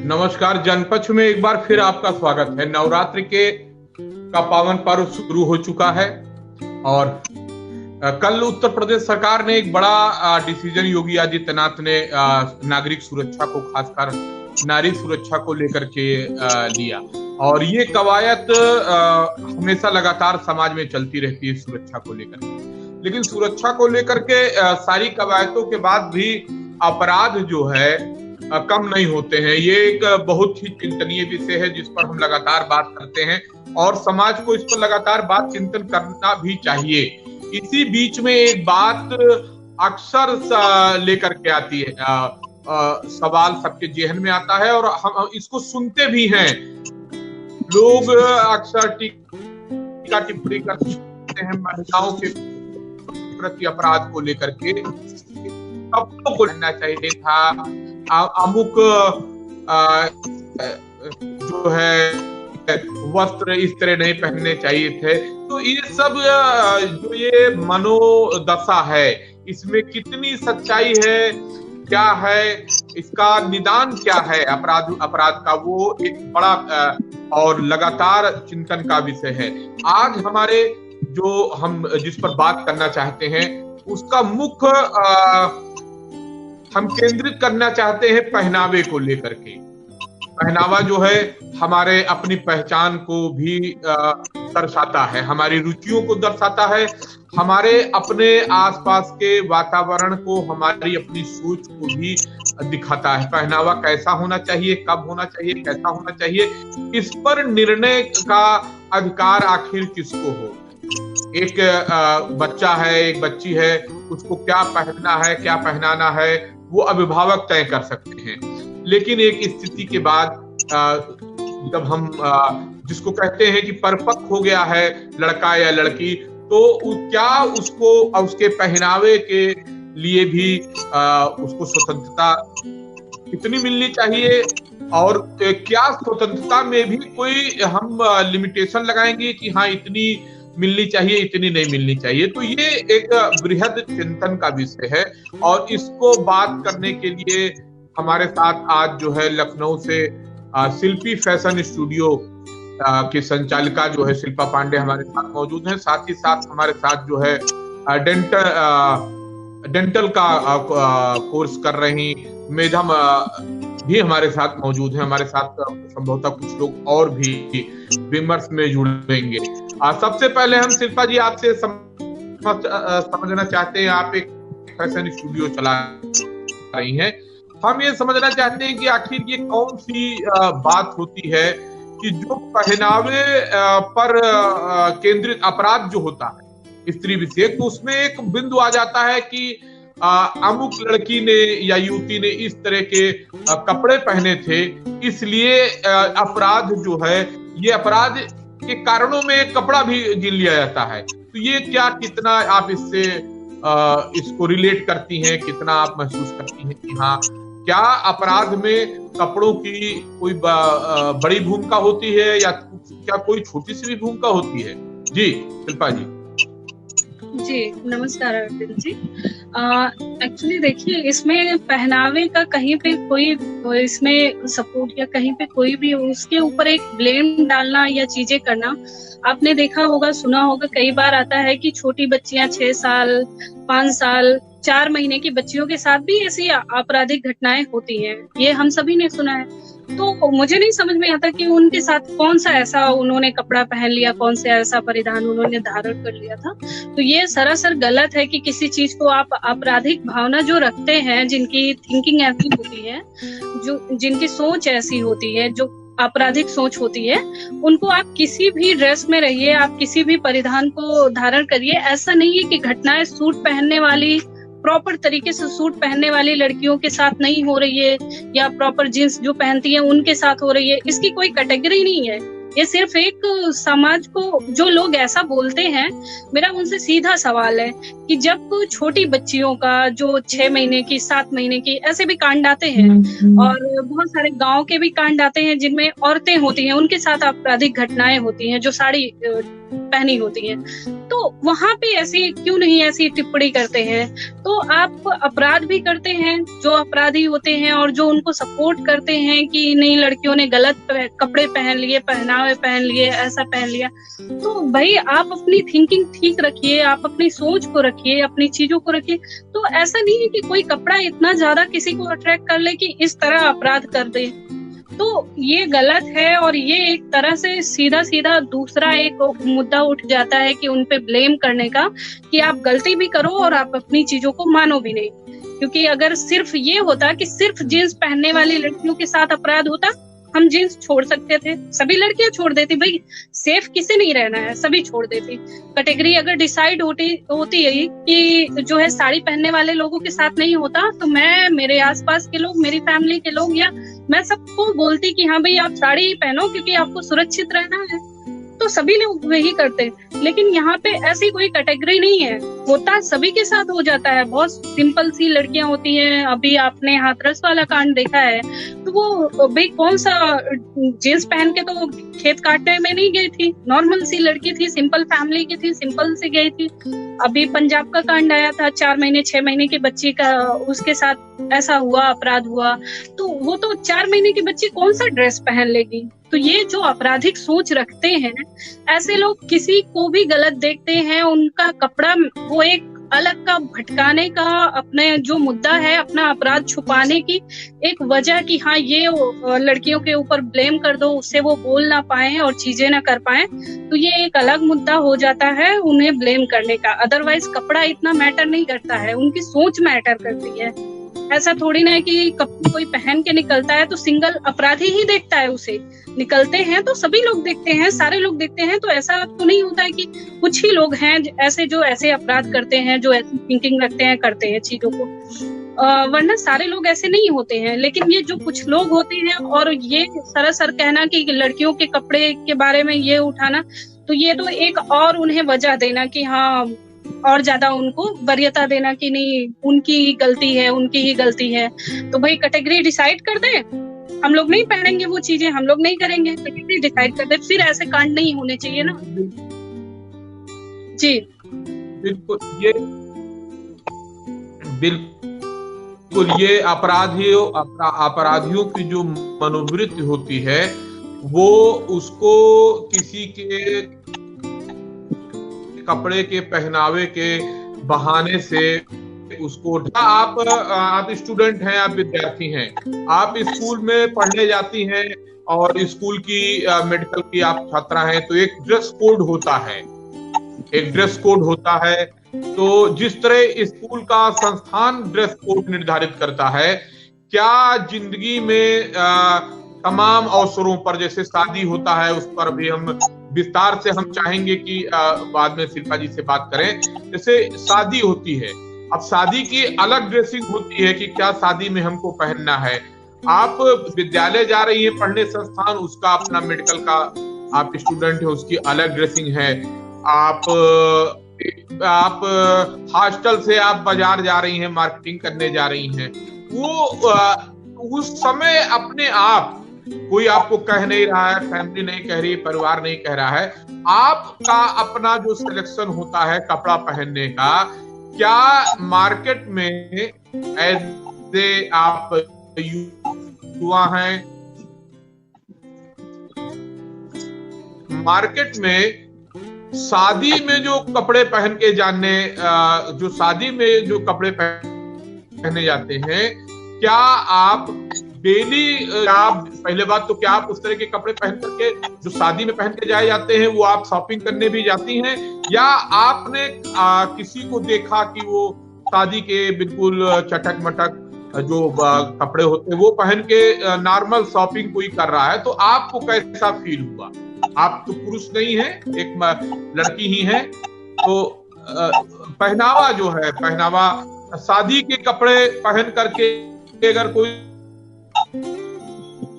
नमस्कार। जनपक्ष में एक बार फिर आपका स्वागत है। नवरात्रि का पावन पर्व शुरू हो चुका है और कल उत्तर प्रदेश सरकार ने एक बड़ा डिसीजन योगी आदित्यनाथ ने नागरिक सुरक्षा को, खासकर नारी सुरक्षा को लेकर के लिया। और ये कवायद हमेशा लगातार समाज में चलती रहती है सुरक्षा को लेकर के, लेकिन सुरक्षा को लेकर के सारी कवायदों के बाद भी अपराध जो है कम नहीं होते हैं। ये एक बहुत ही चिंतनीय विषय है जिस पर हम लगातार बात करते हैं और समाज को इस पर लगातार बात चिंतन करना भी चाहिए। इसी बीच में एक बात अक्सर लेकर के आती है, सवाल सबके जेहन में आता है और हम इसको सुनते भी हैं। लोग अक्सर टीका टिप्पणी करते हैं महिलाओं के प्रति अपराध को लेकर के। सबको बोलना चाहिए था, अमुक जो है वस्त्र इस तरह नहीं पहनने चाहिए थे। तो ये सब जो ये मनोदशा है, इसमें कितनी सच्चाई है, क्या है, इसका निदान क्या है अपराध का, वो एक बड़ा और लगातार चिंतन का विषय है। आज हमारे हम जिस पर बात करना चाहते हैं उसका मुख्य हम केंद्रित करना चाहते हैं पहनावे को लेकर के। पहनावा जो है हमारे अपनी पहचान को भी दर्शाता है, हमारी रुचियों को दर्शाता है, हमारे अपने आसपास के वातावरण को, हमारी अपनी सोच को भी दिखाता है। पहनावा कैसा होना चाहिए, कब होना चाहिए, कैसा होना चाहिए, इस पर निर्णय का अधिकार आखिर किसको हो। एक बच्चा है, एक बच्ची है, उसको क्या पहनना है, क्या पहनाना है, वो अभिभावक तय कर सकते हैं। लेकिन एक स्थिति के बाद जब हम जिसको कहते हैं कि परिपक्व हो गया है लड़का या लड़की, तो क्या उसको उसके पहनावे के लिए भी उसको स्वतंत्रता कितनी मिलनी चाहिए और क्या स्वतंत्रता में भी कोई हम लिमिटेशन लगाएंगे कि हाँ इतनी मिलनी चाहिए, इतनी नहीं मिलनी चाहिए। तो ये एक बृहद चिंतन का विषय है और इसको बात करने के लिए हमारे साथ आज जो है लखनऊ से शिल्पी फैशन स्टूडियो की संचालिका जो है शिल्पा पांडे हमारे साथ मौजूद हैं। साथ ही साथ हमारे साथ जो है डेंटल का कोर्स कर रही मेधा भी हमारे साथ मौजूद है। हमारे साथ संभवतः कुछ लोग और भी विमर्श में जुड़ेंगे। सबसे पहले हम शिल्पा जी आपसे समझना चाहते हैं, आप एक फैशन स्टूडियो चला रही हैं, हम ये समझना चाहते हैं कि आखिर ये कौन सी बात होती है कि जो पहनावे पर केंद्रित अपराध जो होता है स्त्री विषय, तो उसमें एक बिंदु आ जाता है कि अमुक लड़की ने या युवती ने इस तरह के कपड़े पहने थे, इसलिए अपराध जो है ये अपराध के कारणों में कपड़ा भी गिन लिया जाता है। तो ये क्या, कितना आप इससे इसको रिलेट करती हैं, कितना आप महसूस करती हैं कि हाँ क्या अपराध में कपड़ों की कोई बड़ी भूमिका होती है या क्या कोई छोटी सी भी भूमिका होती है? जी शिल्पा जी। जी नमस्कार अर्जुन जी। एक्चुअली देखिए, इसमें पहनावे का कहीं पे कोई इसमें सपोर्ट या कहीं पे कोई भी उसके ऊपर एक ब्लेम डालना या चीजें करना, आपने देखा होगा, सुना होगा, कई बार आता है कि छोटी बच्चियां 6 साल 5 साल 4 महीने की बच्चियों के साथ भी ऐसी आपराधिक घटनाएं होती हैं। ये हम सभी ने सुना है। तो मुझे नहीं समझ में आता कि उनके साथ कौन सा ऐसा उन्होंने कपड़ा पहन लिया, कौन सा ऐसा परिधान उन्होंने धारण कर लिया था। तो ये सरासर गलत है कि किसी चीज को आप आपराधिक भावना जो रखते हैं, जिनकी थिंकिंग ऐसी होती है, जो जिनकी सोच ऐसी होती है, जो आपराधिक सोच होती है, उनको आप किसी भी ड्रेस में रहिए, आप किसी भी परिधान को धारण करिए। ऐसा नहीं है कि घटनाएं सूट पहनने वाली, प्रॉपर तरीके से सूट पहनने वाली लड़कियों के साथ नहीं हो रही है या प्रॉपर जींस जो पहनती है उनके साथ हो रही है। इसकी कोई कैटेगरी नहीं है। ये सिर्फ एक समाज को जो लोग ऐसा बोलते हैं, मेरा उनसे सीधा सवाल है कि जब छोटी बच्चियों का जो 6 महीने की 7 महीने की ऐसे भी कांड आते हैं और बहुत सारे गांव के भी कांड आते हैं जिनमें औरतें होती हैं, उनके साथ आपराधिक घटनाएं होती हैं जो साड़ी पहनी होती हैं, तो वहां पे ऐसी क्यों नहीं ऐसी टिप्पणी करते हैं? तो आप अपराध भी करते हैं जो अपराधी होते हैं और जो उनको सपोर्ट करते हैं कि नहीं लड़कियों ने गलत कपड़े पहन लिए, पहनावे पहन लिए, ऐसा पहन लिया। तो भाई आप अपनी थिंकिंग ठीक रखिए, आप अपनी सोच को रखिए, अपनी चीजों को रखिए। तो ऐसा नहीं है कि कोई कपड़ा इतना ज्यादा किसी को अट्रैक्ट कर ले कि इस तरह अपराध कर दे, तो ये गलत है। और ये एक तरह से सीधा सीधा दूसरा एक मुद्दा उठ जाता है कि उनपे ब्लेम करने का, कि आप गलती भी करो और आप अपनी चीजों को मानो भी नहीं। क्योंकि अगर सिर्फ ये होता कि सिर्फ जींस पहनने वाली लड़कियों के साथ अपराध होता, हम जींस छोड़ सकते थे, सभी लड़कियां छोड़ देती, भाई सेफ किसे नहीं रहना है, सभी छोड़ देती। कैटेगरी अगर डिसाइड होती है कि जो है साड़ी पहनने वाले लोगों के साथ नहीं होता, तो मैं, मेरे आसपास के लोग, मेरी फैमिली के लोग, या मैं सबको बोलती कि हाँ भाई आप साड़ी ही पहनो क्योंकि आपको सुरक्षित रहना है, तो सभी लोग वही करते। लेकिन यहाँ पे ऐसी कोई कैटेगरी नहीं है, होता सभी के साथ हो जाता है। बहुत सिंपल सी लड़कियां होती हैं, अभी आपने हाथरस वाला कांड देखा है, तो वो भाई कौन सा जींस पहन के तो खेत काटने में नहीं गई थी, नॉर्मल सी लड़की थी, सिंपल फैमिली की थी, सिंपल सी गई थी। अभी पंजाब का कांड आया था, 4 महीने 6 महीने की बच्ची का उसके साथ ऐसा हुआ, अपराध हुआ, तो वो तो 4 महीने की बच्ची कौन सा ड्रेस पहन लेगी? तो ये जो आपराधिक सोच रखते हैं, ऐसे लोग किसी को भी गलत देखते हैं, उनका कपड़ा वो एक अलग का भटकाने का, अपने जो मुद्दा है अपना अपराध छुपाने की एक वजह कि हाँ ये लड़कियों के ऊपर ब्लेम कर दो, उससे वो बोल ना पाए और चीजें ना कर पाए, तो ये एक अलग मुद्दा हो जाता है उन्हें ब्लेम करने का। अदरवाइज कपड़ा इतना मैटर नहीं करता है, उनकी सोच मैटर करती है। ऐसा थोड़ी ना है कि कोई पहन के निकलता है तो सिंगल अपराधी ही देखता है उसे, निकलते हैं तो सभी लोग देखते हैं, सारे लोग देखते हैं। तो ऐसा तो नहीं होता है कि कुछ ही लोग हैं ऐसे जो ऐसे अपराध करते हैं, जो ऐसी थिंकिंग रखते हैं, करते हैं चीजों को, वरना सारे लोग ऐसे नहीं होते हैं। लेकिन ये जो कुछ लोग होते हैं, और ये सरासर कहना कि लड़कियों के कपड़े के बारे में ये उठाना, तो ये तो एक और उन्हें वजह देना कि हाँ, और ज्यादा उनको वरीयता देना कि नहीं उनकी ही गलती है, उनकी ही गलती है। तो भाई कैटेगरी डिसाइड कर दे, हम लोग नहीं पहनेंगे वो चीजें, हम लोग नहीं करेंगे, कैटेगरी डिसाइड कर दे, फिर ऐसे कांड नहीं होने चाहिए ना। जी बिल्कुल, ये अपराधियों की जो मनोवृत्ति होती है, वो उसको किसी के कपड़े के पहनावे के बहाने से उसको, आप स्टूडेंट हैं, आप विद्यार्थी हैं, आप स्कूल में पढ़ने जाती हैं और स्कूल की मेडिकल की आप छात्रा हैं, तो एक ड्रेस कोड होता है, तो जिस तरह स्कूल का संस्थान ड्रेस कोड निर्धारित करता है, क्या जिंदगी में तमाम अवसरों पर, जैसे शादी होता है, उस पर भी हम विस्तार से हम चाहेंगे कि बाद में शिल्पा जी से बात करें। जैसे शादी होती है, अब शादी की अलग ड्रेसिंग होती है कि क्या शादी में हमको पहनना है। आप विद्यालय जा रही है पढ़ने संस्थान, उसका अपना मेडिकल का आप स्टूडेंट है, उसकी अलग ड्रेसिंग है। आप हॉस्टल से आप बाजार जा रही हैं, मार्केटिंग करने जा रही हैं, वो उस समय अपने आप, कोई आपको कह नहीं रहा है, फैमिली नहीं कह रही, परिवार नहीं कह रहा है, आपका अपना जो सिलेक्शन होता है कपड़ा पहनने का, क्या मार्केट में ऐसे आप युवा हैं, मार्केट में शादी में जो कपड़े पहन के जो शादी में जो कपड़े पहने जाते हैं, क्या आप डेली, आप पहले बात तो क्या आप उस तरह के कपड़े पहन करके जो शादी में पहन के जाए जाते हैं, वो आप शॉपिंग करने भी जाती हैं, या आपने किसी को देखा कि वो शादी के बिल्कुल चटक मटक जो कपड़े होते हैं वो पहन के नॉर्मल शॉपिंग कोई कर रहा है, तो आपको कैसा फील हुआ? आप तो पुरुष नहीं है, एक लड़की ही है, तो पहनावा जो है, पहनावा शादी के कपड़े पहन करके अगर कोई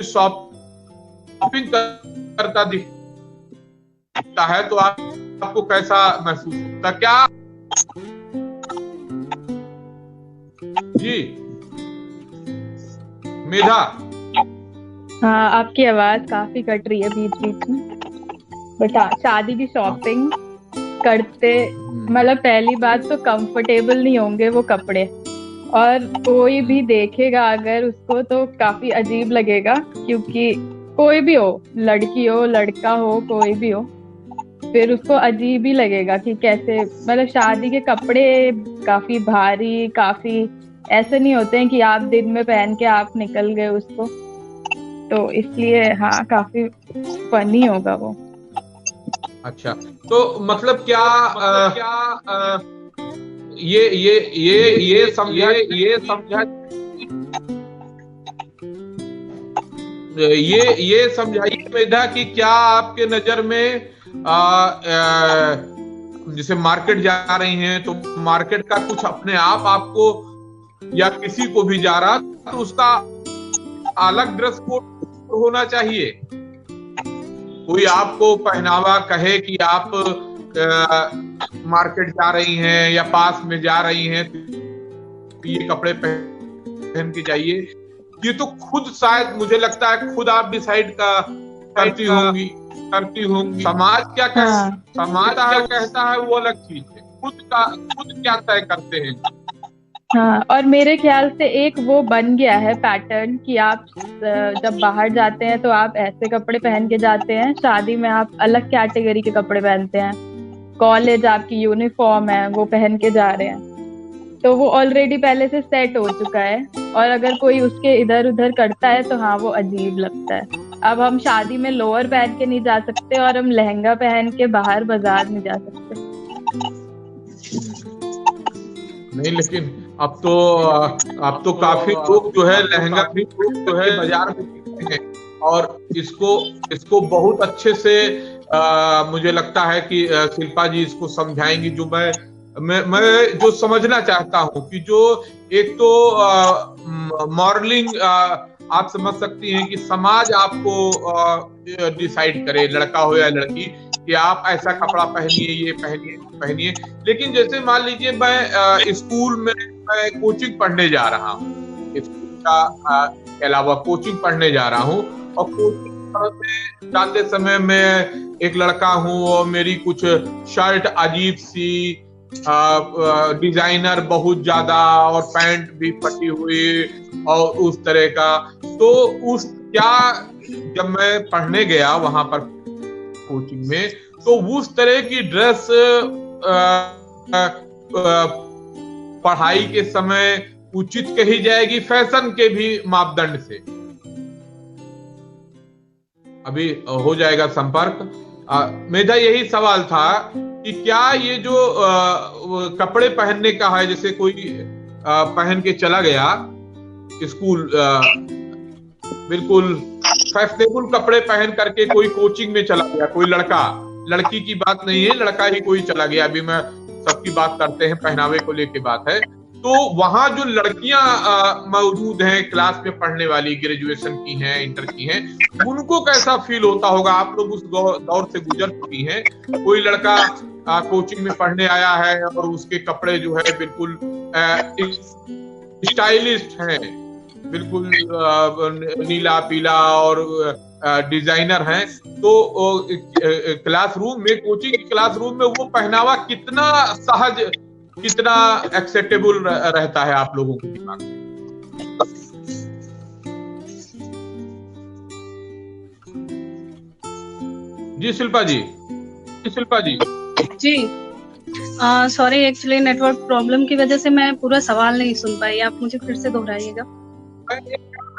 शॉपिंग करता दिखता है, तो आपको कैसा महसूस होता? क्या जी मेधा? हाँ, आपकी आवाज काफी कट रही है बीच बीच में। बट हाँ, शादी की शॉपिंग करते मतलब पहली बात तो कंफर्टेबल नहीं होंगे वो कपड़े, और कोई भी देखेगा अगर उसको तो काफी अजीब लगेगा, क्योंकि कोई भी हो, लड़की हो लड़का हो कोई भी हो, फिर उसको अजीब ही लगेगा कि कैसे, मतलब शादी के कपड़े काफी भारी, काफी ऐसे नहीं होते हैं कि आप दिन में पहन के आप निकल गए उसको, तो इसलिए हाँ काफी फनी होगा वो। अच्छा, तो मतलब क्या ये समझा ये समझाइए मेधा कि क्या आपके नजर में जैसे मार्केट जा रही हैं तो मार्केट का कुछ अपने आप आपको या किसी को भी जा रहा तो उसका अलग ड्रेस कोड होना चाहिए? कोई आपको पहनावा कहे कि आप मार्केट जा रही हैं या पास में जा रही हैं तो ये कपड़े पहन के जाइए, ये तो खुद शायद मुझे लगता है खुद आप डिसाइड करती होंगी। समाज क्या कहता है वो अलग चीज है, खुद क्या तय करते हैं। हाँ, और मेरे ख्याल से एक वो बन गया है पैटर्न कि आप जब बाहर जाते हैं तो आप ऐसे कपड़े पहन के जाते हैं, शादी में आप अलग कैटेगरी के कपड़े पहनते हैं, कॉलेज आपकी यूनिफॉर्म है वो पहन के जा रहे हैं, तो वो ऑलरेडी पहले से सेट हो चुका है, और अगर कोई उसके इधर उधर करता है तो हाँ वो अजीब लगता है। अब हम शादी में लोअर पहन के नहीं जा सकते और हम लहंगा पहन के बाहर बाजार नहीं जा सकते। नहीं, लेकिन अब तो काफी लोग जो है लहंगा भी जो है बाजार में हैं, और इसको बहुत अच्छे से मुझे लगता है कि शिल्पा जी इसको समझाएंगी, जो मैं जो समझना चाहता हूँ कि जो एक तो मॉडलिंग आप समझ सकती हैं कि समाज आपको डिसाइड करे, लड़का हो या लड़की, कि आप ऐसा कपड़ा पहनिए, ये पहनिए। लेकिन जैसे मान लीजिए मैं स्कूल में मैं कोचिंग पढ़ने जा रहा हूँ, स्कूल के अलावा कोचिंग पढ़ने जा रहा हूँ, और कोचिंग जाते समय मैं एक लड़का हूँ और मेरी कुछ शर्ट अजीब सी डिजाइनर बहुत ज्यादा और पैंट भी फटी हुई और उस तरह का, तो जब मैं पढ़ने गया वहां पर कोचिंग में, तो उस तरह की ड्रेस पढ़ाई के समय उचित कही जाएगी फैशन के भी मापदंड से? अभी हो जाएगा संपर्क। मेरा यही सवाल था कि क्या ये जो कपड़े पहनने का है, जैसे कोई पहन के चला गया स्कूल, बिल्कुल फैशनेबल कपड़े पहन करके कोई कोचिंग में चला गया, कोई लड़का, लड़की की बात नहीं है, लड़का ही कोई चला गया, अभी मैं सबकी बात करते हैं, पहनावे को लेके बात है, तो वहां जो लड़कियां मौजूद हैं क्लास में पढ़ने वाली, ग्रेजुएशन की हैं, इंटर की हैं, उनको कैसा फील होता होगा? आप लोग उस दौर से गुजर चुकी हैं। कोई लड़का कोचिंग में पढ़ने आया है और उसके कपड़े जो है बिल्कुल स्टाइलिस्ट हैं, बिल्कुल नीला पीला और डिजाइनर हैं, तो क्लासरूम में, कोचिंग क्लासरूम में वो पहनावा कितना सहज, कितना एक्सेप्टेबल रहता है आप लोगों के दिमाग में? जी शिल्पा जी। जी सॉरी, एक्चुअली नेटवर्क प्रॉब्लम की वजह से मैं पूरा सवाल नहीं सुन पाई, आप मुझे फिर से दोहराइएगा।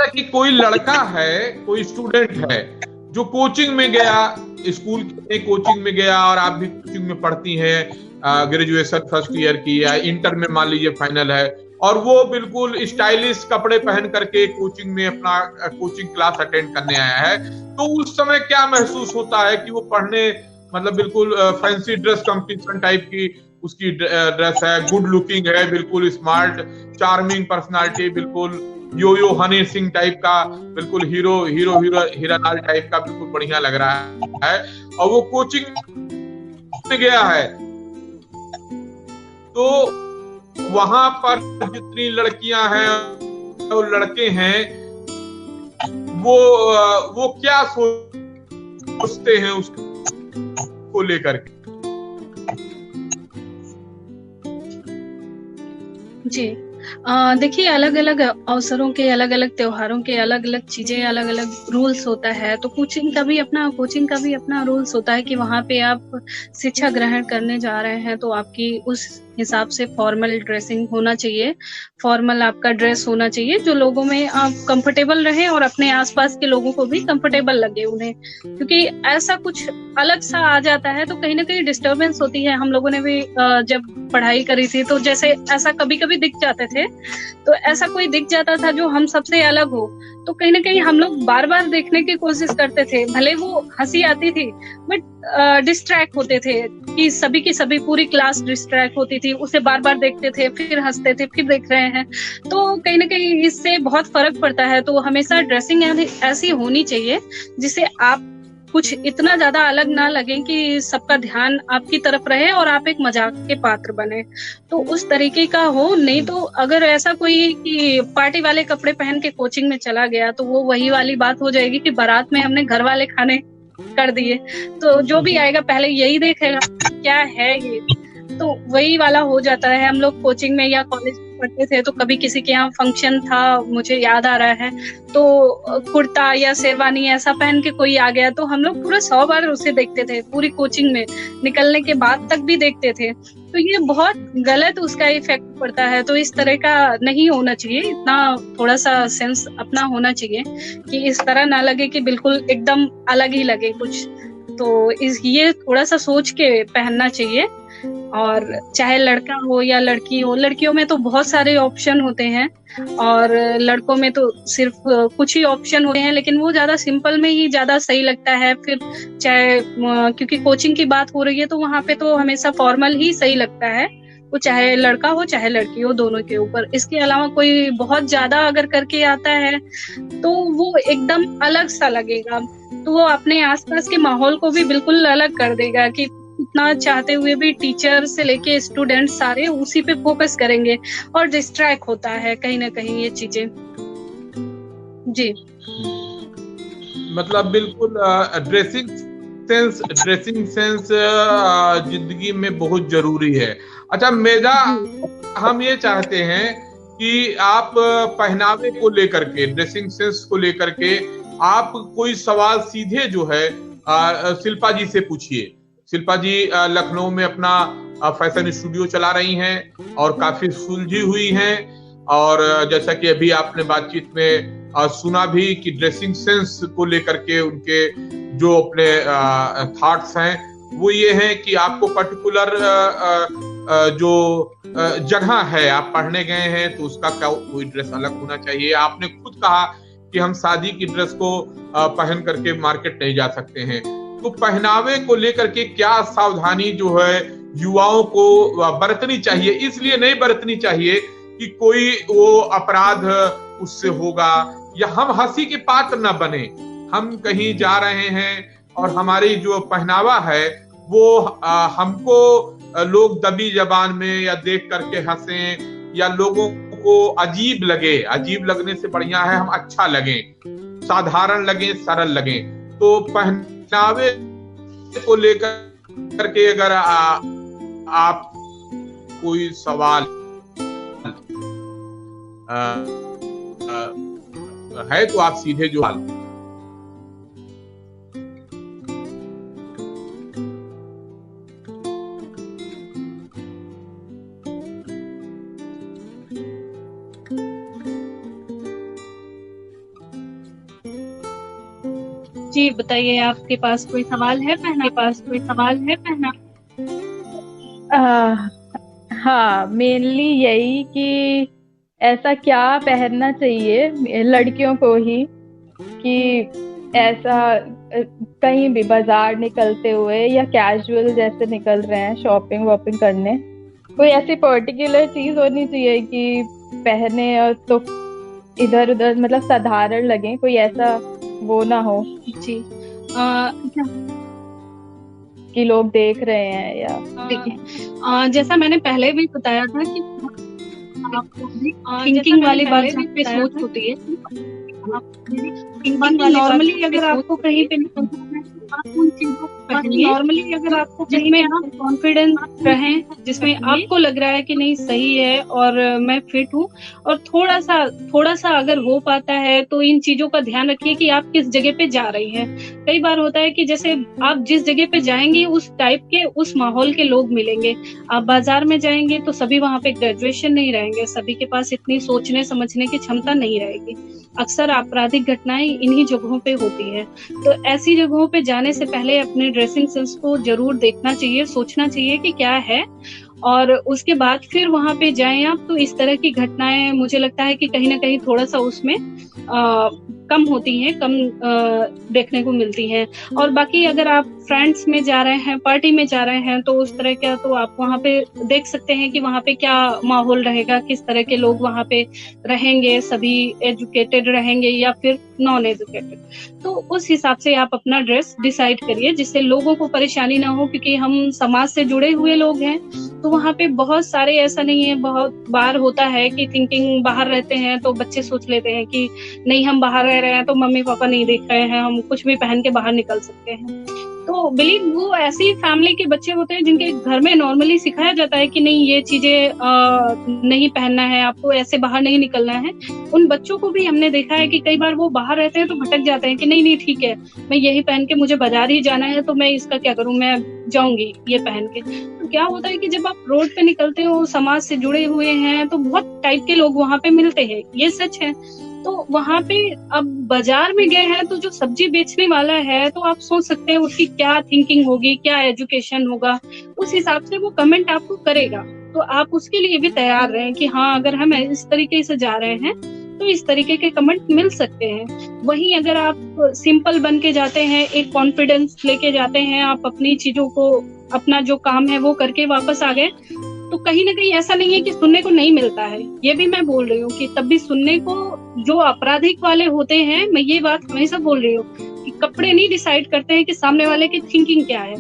कि कोई लड़का है, कोई स्टूडेंट है जो कोचिंग में गया, स्कूल की कोचिंग में गया, और आप भी कोचिंग में पढ़ती हैं, ग्रेजुएशन फर्स्ट ईयर की या इंटर में मान लीजिए फाइनल है, और वो बिल्कुल स्टाइलिश कपड़े पहन करके कोचिंग में अपना कोचिंग क्लास अटेंड करने आया है, तो उस समय क्या महसूस होता है कि वो पढ़ने, मतलब बिल्कुल फैंसी ड्रेस कंपटीशन टाइप की उसकी ड्रेस है, गुड लुकिंग है, बिल्कुल स्मार्ट चार्मिंग पर्सनालिटी, बिल्कुल यो हनी सिंह टाइप का, बिल्कुल हीरालाल टाइप का, बिल्कुल बढ़िया लग रहा है, और वो कोचिंग में गया है, तो वहां पर जितनी लड़कियां हैं और लड़के हैं, वो क्या सोचते हैं को लेकर के? जी, देखिए, अलग अलग अवसरों के, अलग अलग त्योहारों के अलग अलग चीजें, अलग अलग रूल्स होता है। तो कोचिंग का भी अपना रूल्स होता है कि वहाँ पे आप शिक्षा ग्रहण करने जा रहे हैं तो आपकी उस हिसाब से फॉर्मल ड्रेसिंग होना चाहिए, फॉर्मल आपका ड्रेस होना चाहिए, जो लोगों में आप कंफर्टेबल रहे और अपने आसपास के लोगों को भी कंफर्टेबल लगे उन्हें। क्योंकि ऐसा कुछ अलग सा आ जाता है तो कहीं ना कहीं डिस्टरबेंस होती है। हम लोगों ने भी जब पढ़ाई करी थी तो जैसे ऐसा कभी कभी दिख जाते थे, तो ऐसा कोई दिख जाता था जो हम सबसे अलग हो, तो कहीं ना कहीं हम लोग बार बार देखने की कोशिश करते थे। भले वो हंसी आती थी बट डिस्ट्रैक्ट होते थे कि सभी की सभी पूरी क्लास डिस्ट्रैक्ट होती थी, उसे बार बार देखते थे, फिर हंसते थे, फिर देख रहे हैं। तो कहीं ना कहीं इससे बहुत फर्क पड़ता है। तो हमेशा ड्रेसिंग ऐसी होनी चाहिए जिससे आप कुछ इतना ज्यादा अलग ना लगे कि सबका ध्यान आपकी तरफ रहे और आप एक मजाक के पात्र बने। तो उस तरीके का हो। नहीं तो अगर ऐसा कोई कि पार्टी वाले कपड़े पहन के कोचिंग में चला गया तो वो वही वाली बात हो जाएगी कि बारात में हमने घर वाले खाने कर दिए, तो जो भी आएगा पहले यही देखेगा क्या है ये। तो वही वाला हो जाता है। हम लोग कोचिंग में या कॉलेज में पढ़ते थे तो कभी किसी के यहाँ फंक्शन था, मुझे याद आ रहा है, तो कुर्ता या शेरवानी ऐसा पहन के कोई आ गया तो हम लोग पूरा 100 बार उसे देखते थे, पूरी कोचिंग में निकलने के बाद तक भी देखते थे। तो ये बहुत गलत उसका इफेक्ट पड़ता है। तो इस तरह का नहीं होना चाहिए, इतना थोड़ा सा सेंस अपना होना चाहिए कि इस तरह ना लगे कि बिल्कुल एकदम अलग ही लगे कुछ। तो ये थोड़ा सा सोच के पहनना चाहिए। और चाहे लड़का हो या लड़की हो, लड़कियों में तो बहुत सारे ऑप्शन होते हैं और लड़कों में तो सिर्फ कुछ ही ऑप्शन होते हैं, लेकिन वो ज्यादा सिंपल में ही ज्यादा सही लगता है। फिर चाहे क्योंकि कोचिंग की बात हो रही है तो वहाँ पे तो हमेशा फॉर्मल ही सही लगता है, वो चाहे लड़का हो चाहे लड़की हो, दोनों के ऊपर। इसके अलावा कोई बहुत ज्यादा अगर करके आता है तो वो एकदम अलग सा लगेगा, तो वो अपने आसपास के माहौल को भी बिल्कुल अलग कर देगा कि इतना चाहते हुए भी टीचर से लेके स्टूडेंट सारे उसी पे फोकस करेंगे और डिस्ट्रैक्ट होता है कहीं ना कहीं ये चीजें। जी, मतलब बिल्कुल ड्रेसिंग सेंस जिंदगी में बहुत जरूरी है। अच्छा मेजा, हम ये चाहते हैं कि आप पहनावे को लेकर के, ड्रेसिंग सेंस को लेकर के आप कोई सवाल सीधे जो है शिल्पा जी से पूछिए। शिल्पा जी लखनऊ में अपना फैशन स्टूडियो चला रही हैं और काफी सुलझी हुई हैं, और जैसा कि अभी आपने बातचीत में सुना भी कि ड्रेसिंग सेंस को लेकर के उनके जो अपने थॉट्स हैं वो ये हैं कि आपको पर्टिकुलर जो जगह है, आप पढ़ने गए हैं तो उसका कोई ड्रेस अलग होना चाहिए। आपने खुद कहा कि हम शादी की ड्रेस को पहन करके मार्केट नहीं जा सकते हैं। तो पहनावे को लेकर के क्या सावधानी जो है युवाओं को बरतनी चाहिए? इसलिए नहीं बरतनी चाहिए कि कोई वो अपराध उससे होगा या हम हंसी के पात्र न बने। हम कहीं जा रहे हैं और हमारी जो पहनावा है वो हमको लोग दबी जबान में या देख करके हंसें या लोगों को अजीब लगे। अजीब लगने से बढ़िया है हम अच्छा लगे, साधारण लगे, सरल लगे। तो पहनावे को लेकर करके अगर आप कोई सवाल है तो आप सीधे जो जी बताइए, आपके पास कोई सवाल है पहना? हाँ, मेनली यही कि ऐसा क्या पहनना चाहिए लड़कियों को ही कि ऐसा कहीं भी बाजार निकलते हुए या कैजुअल जैसे निकल रहे हैं शॉपिंग वॉपिंग करने, कोई ऐसी पर्टिकुलर चीज होनी चाहिए कि पहने और तो इधर उधर मतलब साधारण लगे, कोई ऐसा वो ना हो जी कि लोग देख रहे हैं या देखिए, जैसा मैंने पहले भी बताया था कि थिंकिंग वाली बात पे सोच होती है। नॉर्मली अगर आपको कहीं पे आप उन चीजों पहनिए। नॉर्मली अगर आपको जिसमें आप कॉन्फिडेंस रहें, जिसमें आपको लग रहा है कि नहीं सही है और मैं फिट हूँ, और थोड़ा सा अगर हो पाता है तो इन चीजों का ध्यान रखिए कि आप किस जगह पे जा रही हैं। कई बार होता है कि जैसे आप जिस जगह पे जाएंगे उस टाइप के, उस माहौल के लोग मिलेंगे। आप बाजार में जाएंगे तो सभी वहां पे ग्रेजुएशन नहीं रहेंगे, सभी के पास इतनी सोचने समझने की क्षमता नहीं रहेगी। अक्सर आपराधिक घटनाएं इन्हीं जगहों पे होती है। तो ऐसी जगहों पे जाने से पहले अपने ड्रेसिंग सेंस को जरूर देखना चाहिए, सोचना चाहिए कि क्या है, और उसके बाद फिर वहां पे जाएं आप। तो इस तरह की घटनाएं मुझे लगता है कि कहीं ना कहीं थोड़ा सा उसमें कम होती हैं, कम देखने को मिलती हैं। और बाकी अगर आप फ्रेंड्स में जा रहे हैं, पार्टी में जा रहे हैं, तो उस तरह का तो आप वहाँ पे देख सकते हैं कि वहाँ पे क्या माहौल रहेगा, किस तरह के लोग वहाँ पे रहेंगे, सभी एजुकेटेड रहेंगे या फिर नॉन एजुकेटेड। तो उस हिसाब से आप अपना ड्रेस डिसाइड करिए जिससे लोगों को परेशानी ना हो, क्योंकि हम समाज से जुड़े हुए लोग हैं। तो वहाँ पे बहुत सारे, ऐसा नहीं है, बहुत बार होता है कि थिंकिंग बाहर रहते हैं तो बच्चे सोच लेते हैं कि नहीं हम बाहर रह रहे हैं तो मम्मी पापा नहीं देख रहे हैं, हम कुछ भी पहन के बाहर निकल सकते हैं। तो बिलीव वो ऐसी फैमिली के बच्चे होते हैं जिनके घर में नॉर्मली सिखाया जाता है कि नहीं ये चीजें नहीं पहनना है, आपको ऐसे बाहर नहीं निकलना है। उन बच्चों को भी हमने देखा है कि कई बार वो बाहर रहते हैं तो भटक जाते हैं कि नहीं ठीक है, मैं यही पहन के, मुझे बाजार ही जाना है तो मैं इसका क्या करूं, मैं जाऊंगी ये पहन के। तो क्या होता है कि जब आप रोड पे निकलते हो, समाज से जुड़े हुए हैं, तो बहुत टाइप के लोग वहां पे मिलते हैं, ये सच है। तो वहां पे अब बाजार में गए हैं तो जो सब्जी बेचने वाला है, तो आप सोच सकते हैं उसकी क्या थिंकिंग होगी, क्या एजुकेशन होगा, उस हिसाब से वो कमेंट आपको करेगा। तो आप उसके लिए भी तैयार रहें कि हाँ अगर हम इस तरीके से जा रहे हैं तो इस तरीके के कमेंट मिल सकते हैं। वहीं अगर आप सिंपल बन के जाते हैं, एक कॉन्फिडेंस लेके जाते हैं, आप अपनी चीजों को, अपना जो काम है वो करके वापस आ गए, तो कहीं ना कहीं ऐसा नहीं है कि सुनने को नहीं मिलता है। ये भी मैं बोल रही हूँ कि तब भी सुनने को जो आपराधिक वाले होते हैं, मैं ये बात हमेशा बोल रही हूँ कि कपड़े नहीं डिसाइड करते हैं कि सामने वाले की थिंकिंग क्या है,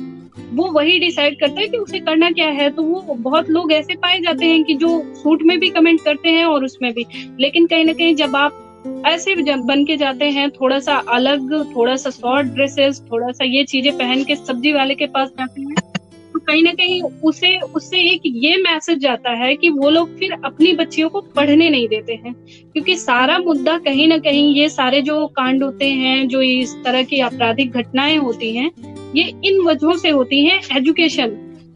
वो वही डिसाइड करते हैं कि उसे करना क्या है। तो वो बहुत लोग ऐसे पाए जाते हैं कि जो सूट में भी कमेंट करते हैं और उसमें भी, लेकिन कहीं ना कहीं जब आप ऐसे बन के जाते हैं, थोड़ा सा अलग, थोड़ा सा शॉर्ट ड्रेसेस, थोड़ा सा ये चीजें पहन के सब्जी वाले के पास जाते हैं, तो कहीं ना कहीं उससे एक ये मैसेज जाता है कि वो लोग फिर अपनी बच्चियों को पढ़ने नहीं देते हैं। क्योंकि सारा मुद्दा कहीं ना कहीं, ये सारे जो कांड होते हैं, जो इस तरह की आपराधिक घटनाएं होती हैं, ये इन वजहों से होती हैं। एजुकेशन,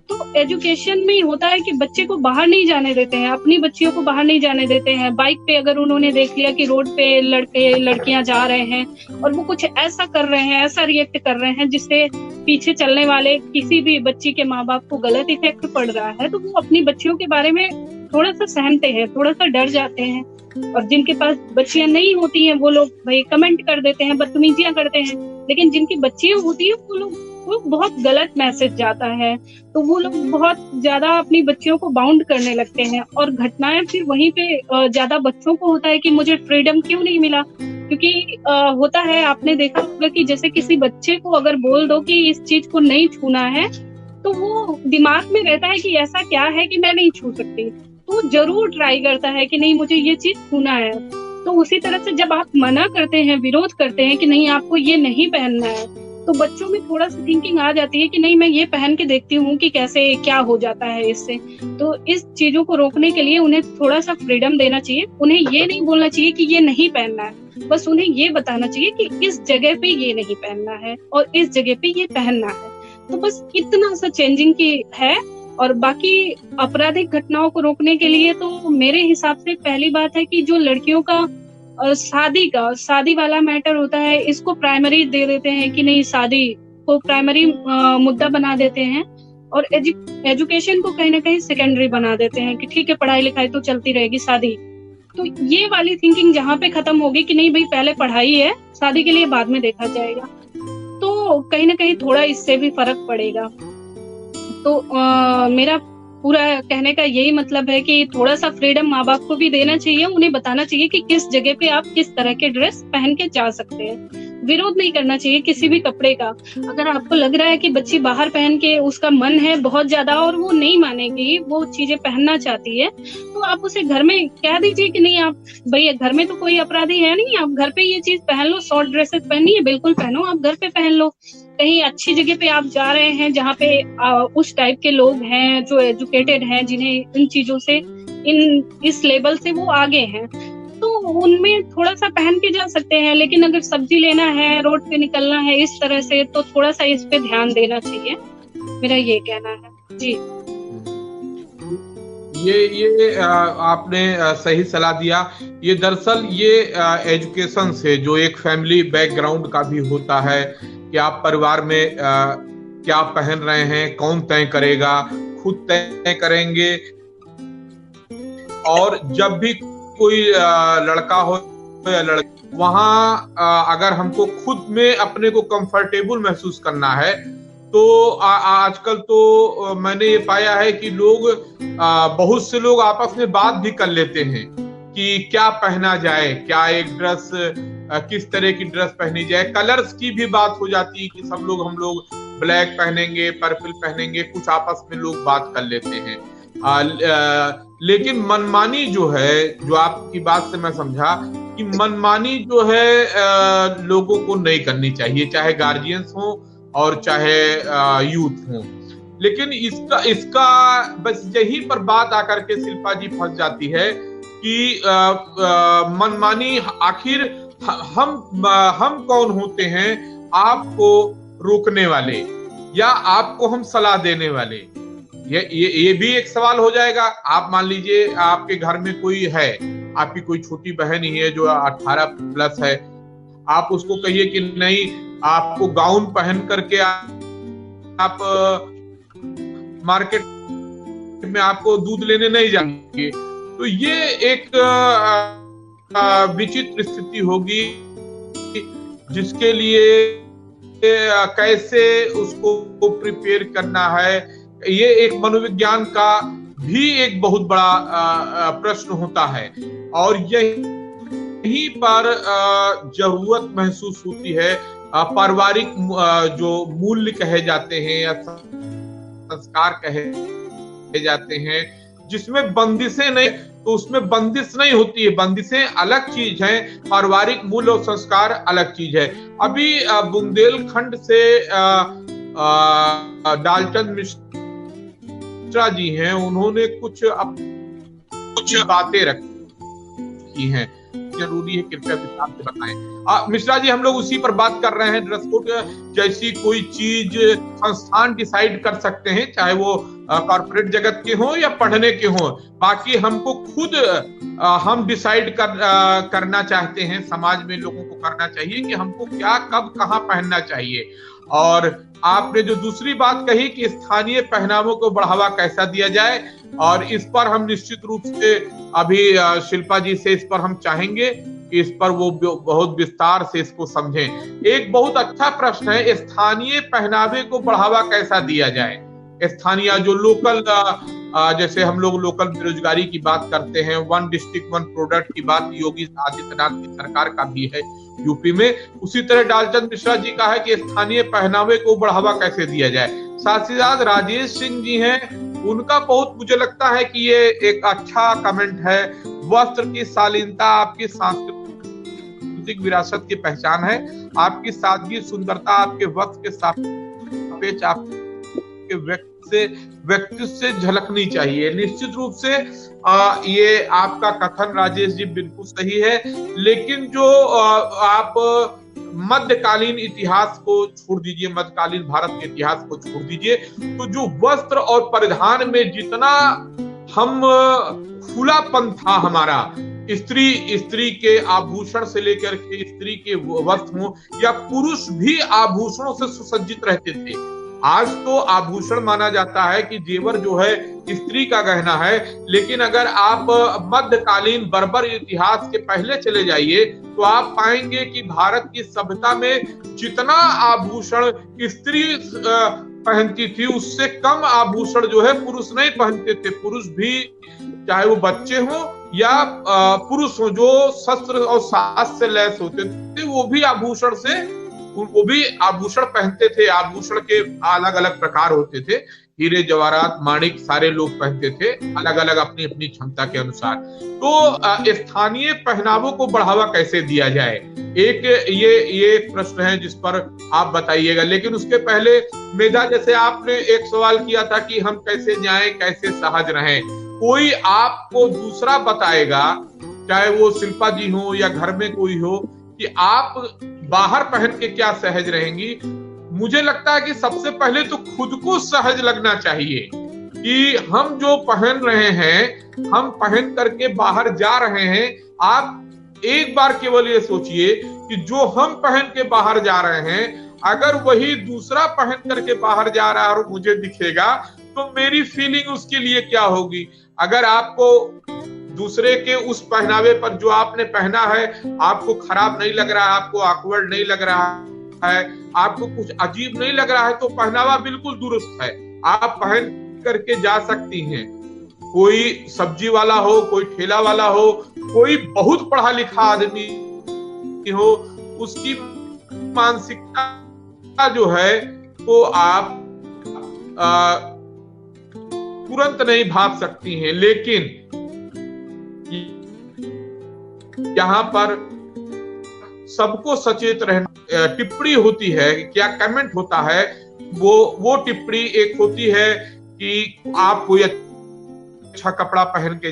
तो एजुकेशन में होता है कि बच्चे को बाहर नहीं जाने देते हैं, अपनी बच्चियों को बाहर नहीं जाने देते हैं। बाइक पे अगर उन्होंने देख लिया कि रोड पे लड़के लड़कियां जा रहे हैं और वो कुछ ऐसा कर रहे हैं, ऐसा रिएक्ट कर रहे हैं जिससे पीछे चलने वाले किसी भी बच्ची के माँ बाप को गलत इफेक्ट पड़ रहा है, तो वो अपनी बच्चियों के बारे में थोड़ा सा सहमते हैं, थोड़ा सा डर जाते हैं। और जिनके पास बच्चियां नहीं होती हैं वो लोग भाई कमेंट कर देते हैं, बदतमीजियां करते हैं। लेकिन जिनकी बच्चियां होती है वो बहुत गलत मैसेज जाता है, तो वो लोग बहुत ज्यादा अपनी बच्चियों को बाउंड करने लगते हैं। और घटनाएं फिर वहीं पे ज्यादा बच्चों को होता है कि मुझे फ्रीडम क्यों नहीं मिला। क्योंकि होता है, आपने देखा होगा कि जैसे किसी बच्चे को अगर बोल दो कि इस चीज को नहीं छूना है, तो वो दिमाग में रहता है कि ऐसा क्या है कि मैं नहीं छू सकती, तो जरूर ट्राई करता है कि नहीं मुझे ये चीज छूना है। तो उसी तरह से जब आप मना करते हैं, विरोध करते हैं कि नहीं आपको ये नहीं पहनना है, तो बच्चों में थोड़ा सा थिंकिंग आ जाती है कि नहीं मैं ये पहन के देखती हूँ कि कैसे क्या हो जाता है इससे। तो इस चीजों को रोकने के लिए उन्हें थोड़ा सा फ्रीडम देना चाहिए। उन्हें ये नहीं बोलना चाहिए कि ये नहीं पहनना है, बस उन्हें ये बताना चाहिए कि इस जगह पे ये नहीं पहनना है और इस जगह पे ये पहनना है। तो बस इतना सा चेंजिंग की है। और बाकी आपराधिक घटनाओं को रोकने के लिए तो मेरे हिसाब से पहली बात है कि जो लड़कियों का शादी वाला मैटर होता है, इसको प्राइमरी दे देते हैं कि नहीं, शादी को प्राइमरी मुद्दा बना देते हैं और एजुकेशन को कहीं ना कहीं सेकेंडरी बना देते हैं कि ठीक है पढ़ाई लिखाई तो चलती रहेगी, शादी। तो ये वाली थिंकिंग जहाँ पे खत्म होगी कि नहीं भाई पहले पढ़ाई है, शादी के लिए बाद में देखा जाएगा, तो कहीं ना कहीं थोड़ा इससे भी फर्क पड़ेगा। तो मेरा पूरा कहने का यही मतलब है कि थोड़ा सा फ्रीडम माँ बाप को भी देना चाहिए, उन्हें बताना चाहिए कि किस जगह पे आप किस तरह के ड्रेस पहन के जा सकते हैं। विरोध नहीं करना चाहिए किसी भी कपड़े का। अगर आपको लग रहा है कि बच्ची बाहर पहन के उसका मन है बहुत ज्यादा और वो नहीं मानेगी, वो चीजें पहनना चाहती है, तो आप उसे घर में कह दीजिए कि नहीं आप भैया घर में तो कोई अपराधी है नहीं, आप घर पे ये चीज पहन लो, शॉर्ट ड्रेसेस पहननी है बिल्कुल पहनो, आप घर पे पहन लो। कहीं अच्छी जगह पे आप जा रहे हैं जहाँ पे उस टाइप के लोग हैं जो एजुकेटेड हैं, जिन्हें इन चीजों से इस लेवल से वो आगे हैं, तो उनमें थोड़ा सा पहन के जा सकते हैं। लेकिन अगर सब्जी लेना है, रोड पे निकलना है इस तरह से, तो थोड़ा सा इस पे ध्यान देना चाहिए, मेरा ये कहना है जी। ये आपने सही सलाह दिया। ये दरअसल ये एजुकेशन से, जो एक फैमिली बैकग्राउंड का भी होता है कि आप परिवार में क्या पहन रहे हैं, कौन तय करेगा, खुद तय करेंगे। और जब भी कोई लड़का हो या लड़की, वहाँ अगर हमको खुद में अपने को कंफर्टेबल महसूस करना है, तो आजकल तो मैंने ये पाया है कि लोग बहुत से लोग आपस में बात भी कर लेते हैं कि क्या पहना जाए, क्या एक ड्रेस, किस तरह की ड्रेस पहनी जाए। कलर्स की भी बात हो जाती है कि हम लोग ब्लैक पहनेंगे, पर्पल पहनेंगे, कुछ आपस में लोग बात कर लेते हैं। लेकिन मनमानी जो है, जो आपकी बात से मैं समझा कि मनमानी जो है लोगों को नहीं करनी चाहिए, चाहे गार्जियंस हो और चाहे यूथ हो। लेकिन इसका बस यही पर बात आकर के शिल्पा जी फंस जाती है कि मनमानी, आखिर हम कौन होते हैं आपको रोकने वाले या आपको हम सलाह देने वाले? ये भी एक सवाल हो जाएगा। आप मान लीजिए आपके घर में कोई है, आपकी कोई छोटी बहन ही है जो 18 प्लस है, आप उसको कहिए कि नहीं, आपको गाउन पहन करके आप मार्केट में आपको दूध लेने नहीं जाएंगे, तो ये एक विचित्र स्थिति होगी, जिसके लिए कैसे उसको प्रिपेयर करना है, ये एक मनोविज्ञान का भी एक बहुत बड़ा प्रश्न होता है। और यहीं पर जरूरत महसूस होती है पारिवारिक जो मूल्य कहे जाते हैं या संस्कार कहे जाते हैं, जिसमें बंदिशें नहीं, तो उसमें बंदिश नहीं होती है। बंदिशें अलग चीज है, पारिवारिक मूल्य और संस्कार अलग चीज है। अभी बुंदेलखंड से डालचंद मिश्रा जी हैं, उन्होंने कुछ बातें रखी हैं, जरूरी है, कृपया विस्तार से बताएं। मिश्रा जी, हम लोग उसी पर बात कर रहे हैं। ड्रेस कोड जैसी कोई चीज संस्थान डिसाइड कर सकते हैं, चाहे वो कॉर्पोरेट जगत के हों या पढ़ने के हों। बाकी हमको खुद हम डिसाइड करना चाहते हैं, समाज में लोगों को करना चाहिए कि हमको क्या, कब, कहाँ पहनना चाहिए। और आपने जो दूसरी बात कही कि स्थानीय पहनावों को बढ़ावा कैसा दिया जाए, और इस पर हम निश्चित रूप से अभी शिल्पा जी से इस पर हम चाहेंगे कि इस पर वो बहुत विस्तार से इसको समझें। एक बहुत अच्छा प्रश्न है, स्थानीय पहनावे को बढ़ावा कैसा दिया जाए। स्थानीय जो लोकल, जैसे हम लोग लोकल बेरोजगारी की बात करते हैं, वन डिस्ट्रिक्ट वन प्रोडक्ट की बात योगी आदित्यनाथ की सरकार का भी है यूपी में, उसी तरह डालचंद मिश्रा जी का है कि स्थानीय पहनावे को बढ़ावा कैसे दिया जाए। साथ ही साथ राजेश सिंह जी हैं, उनका बहुत मुझे लगता है कि ये एक अच्छा कमेंट है। वस्त्र की शालीनता आपकी सांस्कृतिक विरासत की पहचान है। आपकी सादगी, सुंदरता आपके वक्त के सापेक्ष आपके व्यक्तित्व से झलकनी चाहिए। निश्चित रूप से ये आपका कथन राजेश जी बिल्कुल सही है। लेकिन जो आप मध्यकालीन इतिहास को छोड़ दीजिए, मध्यकालीन भारत के इतिहास को छोड़ दीजिए, तो जो वस्त्र और परिधान में जितना हम खुलापन था हमारा, स्त्री के आभूषण से लेकर के स्त्री के वस्त्र हो या पुरुष भी आभूषणों से सुसज्जित रहते थे। आज तो आभूषण माना जाता है कि जेवर जो है स्त्री का गहना है, लेकिन अगर आप मध्यकालीन बर्बर इतिहास के पहले चले जाइए तो आप पाएंगे कि भारत की सभ्यता में जितना आभूषण स्त्री पहनती थी, उससे कम आभूषण जो है पुरुष नहीं पहनते थे। पुरुष भी, चाहे वो बच्चे हों या पुरुष हो जो शस्त्र और साज से लैस होते थे, वो भी आभूषण पहनते थे। आभूषण के अलग अलग प्रकार होते थे, हीरे जवाहरात माणिक सारे लोग पहनते थे, अलग अलग अपनी अपनी क्षमता के अनुसार। तो स्थानीय पहनावों को बढ़ावा कैसे दिया जाए, एक ये एक प्रश्न है जिस पर आप बताइएगा। लेकिन उसके पहले मेधा, जैसे आपने एक सवाल किया था कि हम कैसे जाएं, कैसे सहज रहें, कोई आपको दूसरा बताएगा, चाहे वो शिल्पा जी हो या घर में कोई हो, कि आप बाहर पहन के क्या सहज रहेंगी। मुझे लगता है कि सबसे पहले तो खुद को सहज लगना चाहिए कि हम जो पहन रहे हैं, हम पहन करके बाहर जा रहे हैं। आप एक बार केवल ये सोचिए कि जो हम पहन के बाहर जा रहे हैं, अगर वही दूसरा पहन करके बाहर जा रहा है और मुझे दिखेगा, तो मेरी फीलिंग उसके लिए क्या होगी। अगर आपको दूसरे के उस पहनावे पर जो आपने पहना है आपको खराब नहीं लग रहा है, आपको ऑकवर्ड नहीं लग रहा है, आपको कुछ अजीब नहीं लग रहा है, तो पहनावा बिल्कुल दुरुस्त है, आप पहन करके जा सकती हैं। कोई सब्जी वाला हो, कोई ठेला वाला हो, कोई बहुत पढ़ा लिखा आदमी हो, उसकी मानसिकता जो है वो आप तुरंत नहीं भाप सकती हैं। लेकिन यहाँ पर सबको सचेत रहना, टिप्पणी होती है, क्या कमेंट होता है, वो टिप्पणी एक होती है कि आप कोई अच्छा कपड़ा पहन के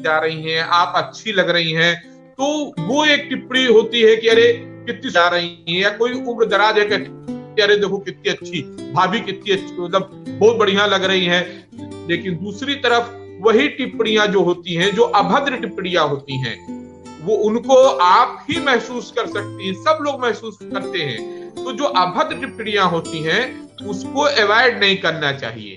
जा रही हैं, आप अच्छी लग रही हैं, तो वो एक टिप्पणी होती है कि अरे कितनी जा रही हैं। या कोई उम्र दराज है कि अरे देखो कितनी अच्छी भाभी, कितनी अच्छी, मतलब बहुत बढ़िया लग रही हैं। लेकिन दूसरी तरफ वही टिप्पणियां जो होती हैं, जो अभद्र टिप्पणियां होती हैं, वो उनको आप ही महसूस कर सकती हैं, सब लोग महसूस करते हैं। तो जो अभद्र टिप्पणियां होती हैं उसको अवॉइड नहीं करना चाहिए,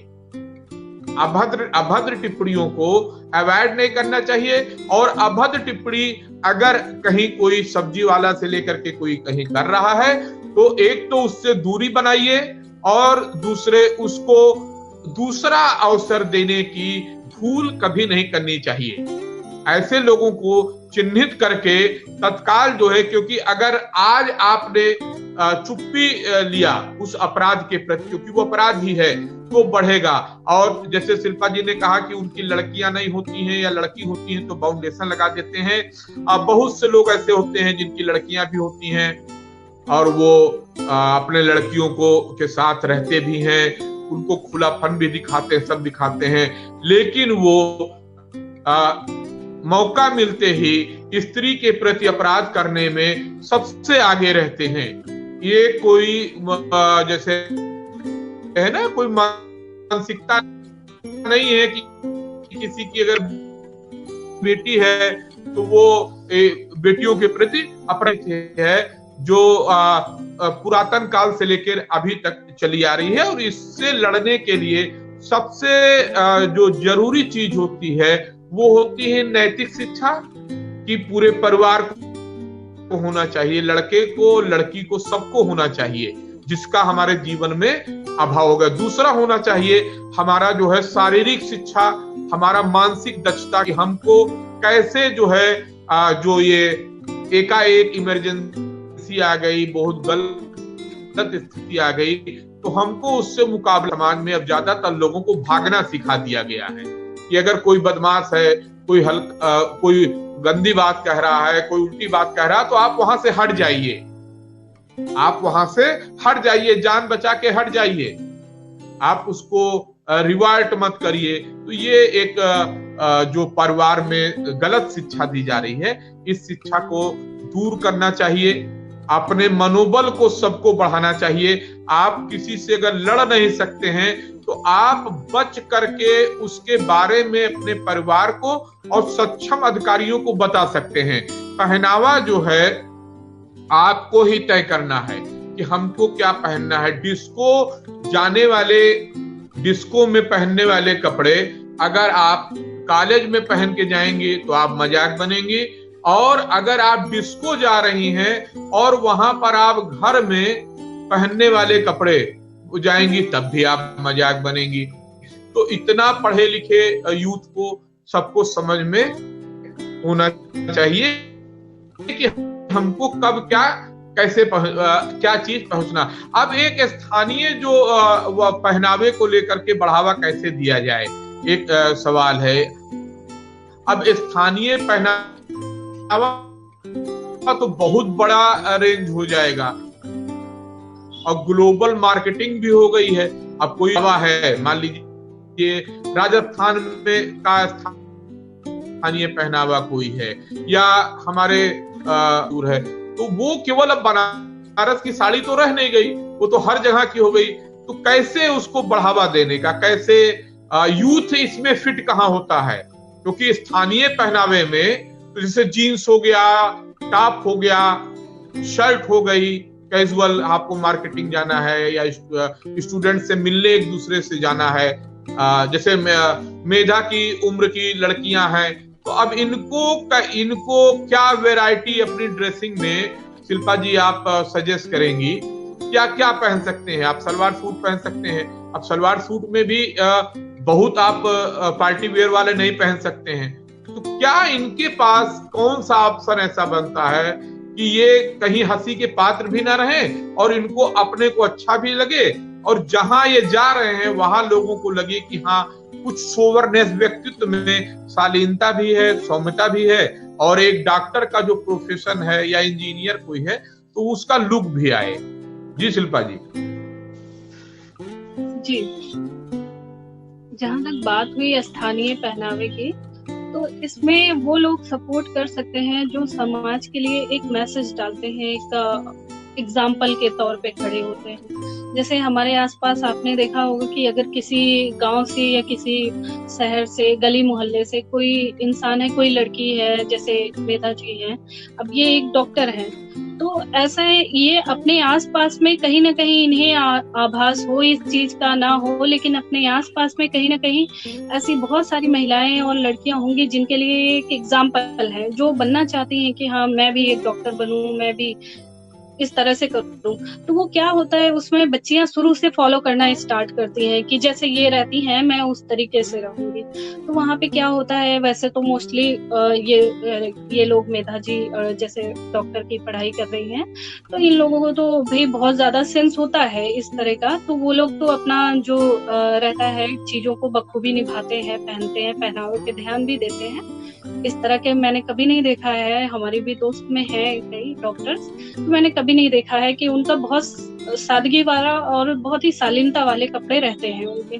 अभद्र टिप्पणियों को अवॉइड नहीं करना चाहिए। और अभद्र टिप्पणी अगर कहीं कोई सब्जी वाला से लेकर के कोई कहीं कर रहा है, तो एक तो उससे दूरी बनाइए और दूसरे उसको दूसरा अवसर देने की भूल कभी नहीं करनी चाहिए। ऐसे लोगों को चिन्हित करके तत्काल जो है, क्योंकि अगर आज आपने चुप्पी लिया उस अपराध के प्रति, क्योंकि वो अपराध ही है, तो बढ़ेगा। और जैसे शिल्पा जी ने कहा कि उनकी लड़कियां नहीं होती हैं या लड़की होती हैं तो फाउंडेशन लगा देते हैं। बहुत से लोग ऐसे होते हैं जिनकी लड़कियां भी होती हैं और वो अपने लड़कियों को के साथ रहते भी हैं, उनको खुलापन भी दिखाते हैं, सब दिखाते हैं, लेकिन वो मौका मिलते ही स्त्री के प्रति अपराध करने में सबसे आगे रहते हैं। ये कोई जैसे है ना, कोई मानसिकता नहीं है कि किसी की अगर बेटी है तो वो बेटियों के प्रति अपराध है, जो पुरातन काल से लेकर अभी तक चली आ रही है। और इससे लड़ने के लिए सबसे जो जरूरी चीज होती है वो होती है नैतिक शिक्षा, कि पूरे परिवार को होना चाहिए, लड़के को, लड़की को, सबको होना चाहिए, जिसका हमारे जीवन में अभाव होगा। दूसरा होना चाहिए हमारा जो है शारीरिक शिक्षा, हमारा मानसिक दक्षता, कि हमको कैसे जो है जो ये एकाएक इमरजेंसी आ गई, बहुत गलत स्थिति आ गई, तो हमको उससे मुकाबला में अब ज्यादातर लोगों को भागना सिखा दिया गया है कि अगर कोई बदमाश है, कोई गंदी बात कह रहा है, कोई उल्टी बात कह रहा है, तो आप वहां से हट जाइए, आप वहां से हट जाइए, जान बचा के हट जाइए, आप उसको रिवार्ट मत करिए। तो ये एक जो परिवार में गलत शिक्षा दी जा रही है, इस शिक्षा को दूर करना चाहिए। अपने मनोबल को सबको बढ़ाना चाहिए। आप किसी से अगर लड़ नहीं सकते हैं तो आप बच करके उसके बारे में अपने परिवार को और सक्षम अधिकारियों को बता सकते हैं। पहनावा जो है आपको ही तय करना है कि हमको क्या पहनना है। डिस्को में पहनने वाले कपड़े अगर आप कॉलेज में पहन के जाएंगे तो आप मजाक बनेंगे, और अगर आप डिस्को जा रही हैं और वहां पर आप घर में पहनने वाले कपड़े जाएंगी तब भी आप मजाक बनेंगी। तो इतना पढ़े लिखे यूथ को सबको समझ में होना चाहिए कि हमको कब क्या कैसे क्या चीज पहुंचना। अब एक स्थानीय जो पहनावे को लेकर के बढ़ावा कैसे दिया जाए, एक सवाल है। अब स्थानीय पहनावा तो बहुत बड़ा रेंज हो जाएगा और ग्लोबल मार्केटिंग भी हो गई है। अब कोई हवा है, मान लीजिए राजस्थान में का स्थानीय पहनावा कोई है या हमारे दूर है, तो वो केवल अब बनारस की साड़ी तो रह नहीं गई, वो तो हर जगह की हो गई। तो कैसे उसको बढ़ावा देने का, कैसे यूथ इसमें फिट कहाँ होता है? क्योंकि स्थानीय पहनावे में तो जैसे जीन्स हो गया, टॉप हो गया, शर्ट हो गई, कैजुअल आपको मार्केटिंग जाना है या स्टूडेंट से मिलने एक दूसरे से जाना है, जैसे मेधा की उम्र की लड़कियां हैं, तो अब इनको क्या वैरायटी अपनी ड्रेसिंग में शिल्पा जी आप सजेस्ट करेंगी? क्या क्या पहन सकते हैं? आप सलवार सूट पहन सकते हैं। अब सलवार सूट में भी बहुत आप पार्टी वेयर वाले नहीं पहन सकते हैं, तो क्या इनके पास कौन सा ऑप्शन ऐसा बनता है कि ये कहीं हंसी के पात्र भी ना रहे और इनको अपने को अच्छा भी लगे, और जहां ये जा रहे हैं वहां लोगों को लगे कि हाँ कुछ सोवरनेस, व्यक्तित्व में शालीनता भी है, सौम्यता भी है, और एक डॉक्टर का जो प्रोफेशन है या इंजीनियर कोई है तो उसका लुक भी आए। जी शिल्पा जी। जी, जहां तक बात हुई स्थानीय पहनावे की, तो इसमें वो लोग सपोर्ट कर सकते हैं जो समाज के लिए एक मैसेज डालते हैं, एक एग्जाम्पल के तौर पे खड़े होते हैं। जैसे हमारे आसपास आपने देखा होगा कि अगर किसी गांव से या किसी शहर से, गली मोहल्ले से कोई इंसान है, कोई लड़की है, जैसे मेधा जी हैं, अब ये एक डॉक्टर है, तो ऐसा है ये अपने आसपास में कहीं ना कहीं इन्हें आभास हो इस चीज का ना हो, लेकिन अपने आसपास में कहीं ना कहीं ऐसी बहुत सारी महिलाएं और लड़कियां होंगी जिनके लिए एक एग्जाम्पल है, जो बनना चाहती हैं कि हाँ मैं भी एक डॉक्टर बनूं, मैं भी इस तरह से करूं। तो वो क्या होता है, उसमें बच्चियां शुरू से फॉलो करना स्टार्ट करती हैं कि जैसे ये रहती हैं मैं उस तरीके से रहूंगी। तो वहां पे क्या होता है, वैसे तो मोस्टली ये लोग मेधा जी जैसे डॉक्टर की पढ़ाई कर रही हैं, तो इन लोगों को तो भी बहुत ज्यादा सेंस होता है इस तरह का, तो वो लोग तो अपना जो रहता है चीजों को बखूबी निभाते हैं, पहनते हैं, पहनावे पे ध्यान भी देते हैं। इस तरह के मैंने कभी नहीं देखा है, हमारी भी दोस्त में है कई डॉक्टर्स, तो मैंने कभी नहीं देखा है कि उनका बहुत सादगी वाला और बहुत ही शालीनता वाले कपड़े रहते हैं उनके।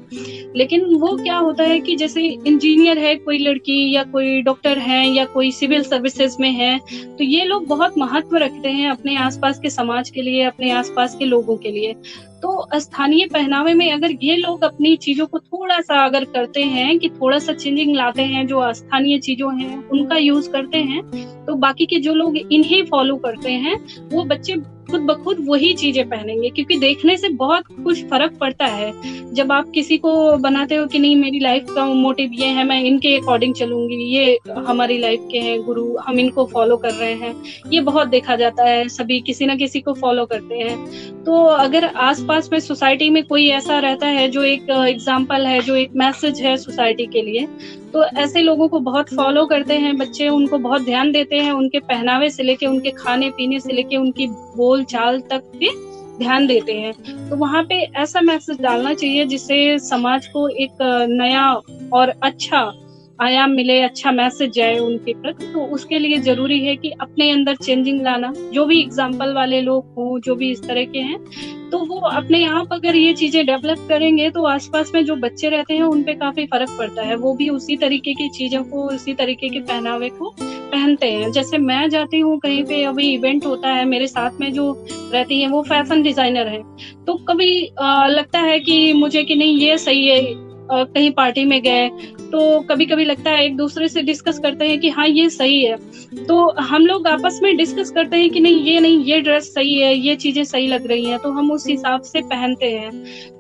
लेकिन वो क्या होता है कि जैसे इंजीनियर है कोई लड़की या कोई डॉक्टर है या कोई सिविल सर्विसेज में है, तो ये लोग बहुत महत्व रखते हैं अपने आसपास के समाज के लिए, अपने आसपास के लोगों के लिए। तो स्थानीय पहनावे में अगर ये लोग अपनी चीजों को थोड़ा सा अगर करते हैं कि थोड़ा सा चेंजिंग लाते हैं, जो स्थानीय चीजों हैं उनका यूज करते हैं, तो बाकी के जो लोग इन्हें फॉलो करते हैं वो बच्चे खुद ब खुद वही चीजें पहनेंगे, क्योंकि देखने से बहुत कुछ फर्क पड़ता है। जब आप किसी को बनाते हो कि नहीं मेरी लाइफ का मोटिव ये है, मैं इनके अकॉर्डिंग चलूंगी, ये हमारी लाइफ के हैं गुरु, हम इनको फॉलो कर रहे हैं, ये बहुत देखा जाता है, सभी किसी ना किसी को फॉलो करते हैं। तो अगर आसपास में सोसाइटी में कोई ऐसा रहता है जो एक एग्जाम्पल है, जो एक मैसेज है सोसाइटी के लिए, तो ऐसे लोगों को बहुत फॉलो करते हैं बच्चे, उनको बहुत ध्यान देते हैं, उनके पहनावे से लेके, उनके खाने पीने से लेके, उनकी बोल चाल तक भी ध्यान देते हैं। तो वहाँ पे ऐसा मैसेज डालना चाहिए जिससे समाज को एक नया और अच्छा आयाम मिले, अच्छा मैसेज जाए उनके प्रति। तो उसके लिए जरूरी है कि अपने अंदर चेंजिंग लाना, जो भी एग्जाम्पल वाले लोग हों, जो भी इस तरह के हैं, तो वो अपने आप अगर ये चीजें डेवलप करेंगे तो आसपास में जो बच्चे रहते हैं उन पे काफी फर्क पड़ता है, वो भी उसी तरीके की चीजों को, उसी तरीके के पहनावे को पहनते हैं। जैसे मैं जाती हूँ कहीं पे, अभी इवेंट होता है, मेरे साथ में जो रहती है वो फैशन डिजाइनर है, तो कभी लगता है कि मुझे कि नहीं ये सही है, कहीं पार्टी में गए तो कभी कभी लगता है, एक दूसरे से डिस्कस करते हैं कि हाँ ये सही है, तो हम लोग आपस में डिस्कस करते हैं कि नहीं ये ड्रेस सही है, ये चीजें सही लग रही हैं, तो हम उस हिसाब से पहनते हैं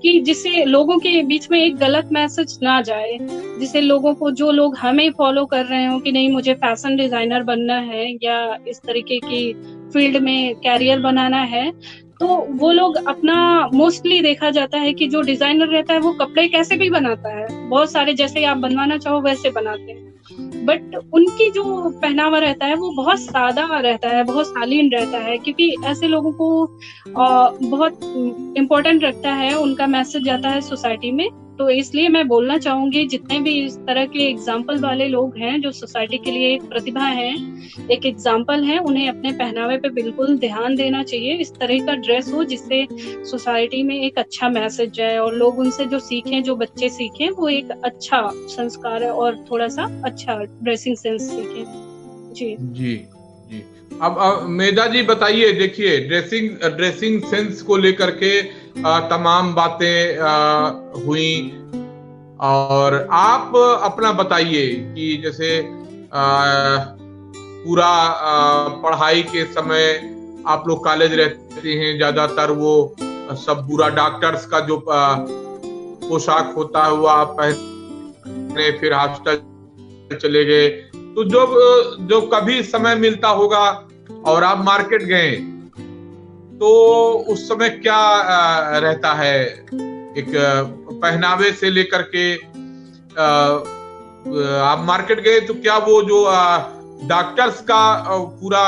कि जिससे लोगों के बीच में एक गलत मैसेज ना जाए, जिससे लोगों को, जो लोग हमें फॉलो कर रहे हो कि नहीं मुझे फैशन डिजाइनर बनना है या इस तरीके की फील्ड में कैरियर बनाना है, तो वो लोग अपना, मोस्टली देखा जाता है कि जो डिजाइनर रहता है वो कपड़े कैसे भी बनाता है, बहुत सारे, जैसे आप बनवाना चाहो वैसे बनाते हैं। बट उनकी जो पहनावा रहता है वो बहुत सादा रहता है, बहुत शालीन रहता है, क्योंकि ऐसे लोगों को बहुत इम्पोर्टेंट रखता है, उनका मैसेज जाता है सोसाइटी में। तो इसलिए मैं बोलना चाहूंगी जितने भी इस तरह के एग्जाम्पल वाले लोग हैं जो सोसाइटी के लिए एक प्रतिभा है, एक एग्जाम्पल है, उन्हें अपने पहनावे पे बिल्कुल ध्यान देना चाहिए। इस तरह का ड्रेस हो जिससे सोसाइटी में एक अच्छा मैसेज जाए और लोग उनसे जो सीखें, जो बच्चे सीखें, वो एक अच्छा संस्कार है और थोड़ा सा अच्छा ड्रेसिंग सेंस सीखें। जी जी जी। अब मेधा जी बताइए, देखिए ड्रेसिंग सेंस को लेकर के तमाम बातें हुई, और आप अपना बताइए कि जैसे पूरा पढ़ाई के समय आप लोग कॉलेज रहते हैं, ज्यादातर वो सब पूरा डॉक्टर्स का जो पोशाक होता है वो आप पहने, फिर हॉस्टल चले गए, तो जो कभी समय मिलता होगा और आप मार्केट गए तो उस समय क्या रहता है, एक पहनावे से लेकर के आप मार्केट गए तो क्या वो जो डॉक्टर्स का पूरा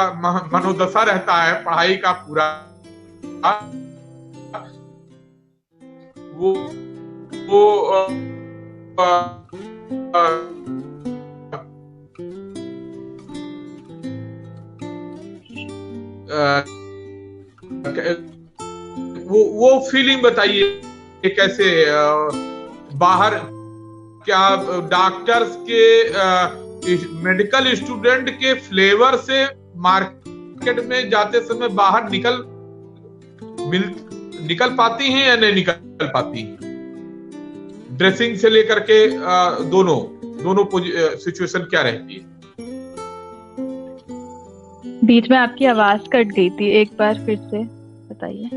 मनोदशा रहता है, पढ़ाई का पूरा वो फीलिंग बताइए कैसे बाहर, क्या डॉक्टर्स के मेडिकल स्टूडेंट के फ्लेवर से मार्केट में जाते समय बाहर निकल पाती हैं या नहीं निकल पाती? ड्रेसिंग से लेकर के दोनों सिचुएशन क्या रहती है? बीच में आपकी आवाज कट गई थी, एक बार फिर से बताइए।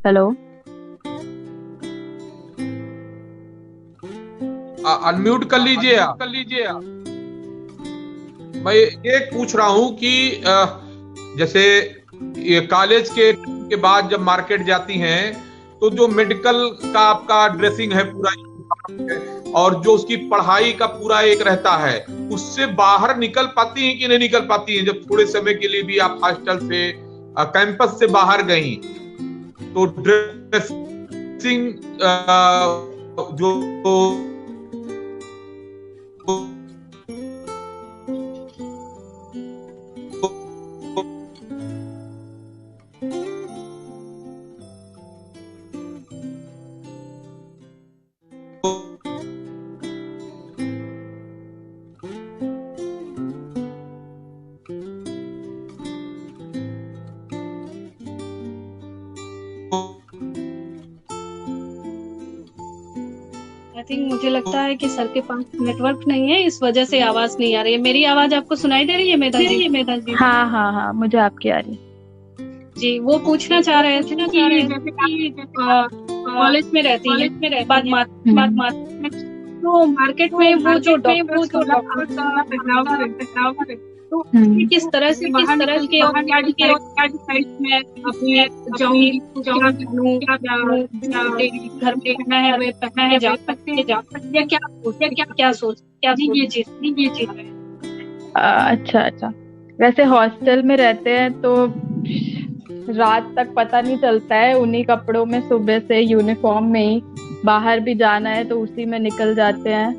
हेलो, अनम्यूट कर लीजिए मैं ये पूछ रहा हूं कि जैसे ये कॉलेज के बाद जब मार्केट जाती हैं तो जो मेडिकल का आपका ड्रेसिंग है पूरा, और जो उसकी पढ़ाई का पूरा एक रहता है, उससे बाहर निकल पाती हैं कि नहीं निकल पाती हैं? जब थोड़े समय के लिए भी आप हॉस्टल से कैंपस से बाहर गई तो ड्रेसिंग जो मुझे लगता है कि सर के पास नेटवर्क नहीं है, इस वजह से आवाज नहीं आ रही है। मेरी आवाज आपको सुनाई दे रही है मेधा जी? हाँ, मुझे आपकी आ रही है जी। वो पूछना चाह रहे थे ना कि कॉलेज में रहती है, बात तो मार्केट में वो जो डॉक्टर्स का पहनावा तो किस तरह से बाहर के मैं अपने जाऊंगी, घर में पहना है वे पहना है, जा सकते हैं क्या सोच ये चीज है। अच्छा। वैसे हॉस्टल में रहते हैं तो रात तक पता नहीं चलता है, उन्हीं कपड़ों में सुबह से यूनिफॉर्म में ही बाहर भी जाना है तो उसी में निकल जाते हैं,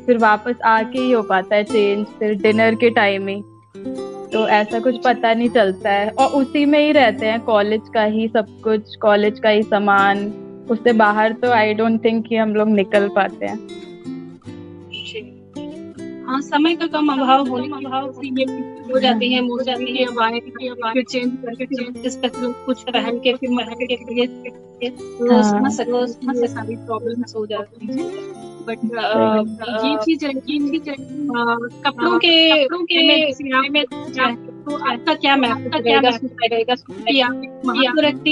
फिर वापस आके ही हो पाता है चेंज, फिर डिनर के टाइम ही, तो ऐसा कुछ पता नहीं चलता है। और उसी में ही रहते हैं, कॉलेज का ही सब कुछ, कॉलेज का ही सामान, उससे बाहर तो आई डोंट थिंक कि हम लोग निकल पाते हैं। हाँ, समय का कम अभाव हो जाती है, फिर चेंज करके कुछ पहन के फिर महक के सारी प्रॉब्लम्स हो जाती हैं। बट ये चीज कपड़ों के में तो आपका क्या महसूस रहेगा कि आप महत्व रखती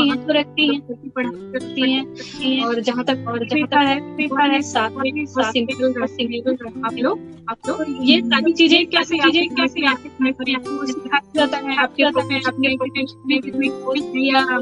हैं और जहाँ तक है साथ में सिंपल आप लोग ये सारी चीजें कैसे आपको सिखाया जाता है? आपके अपने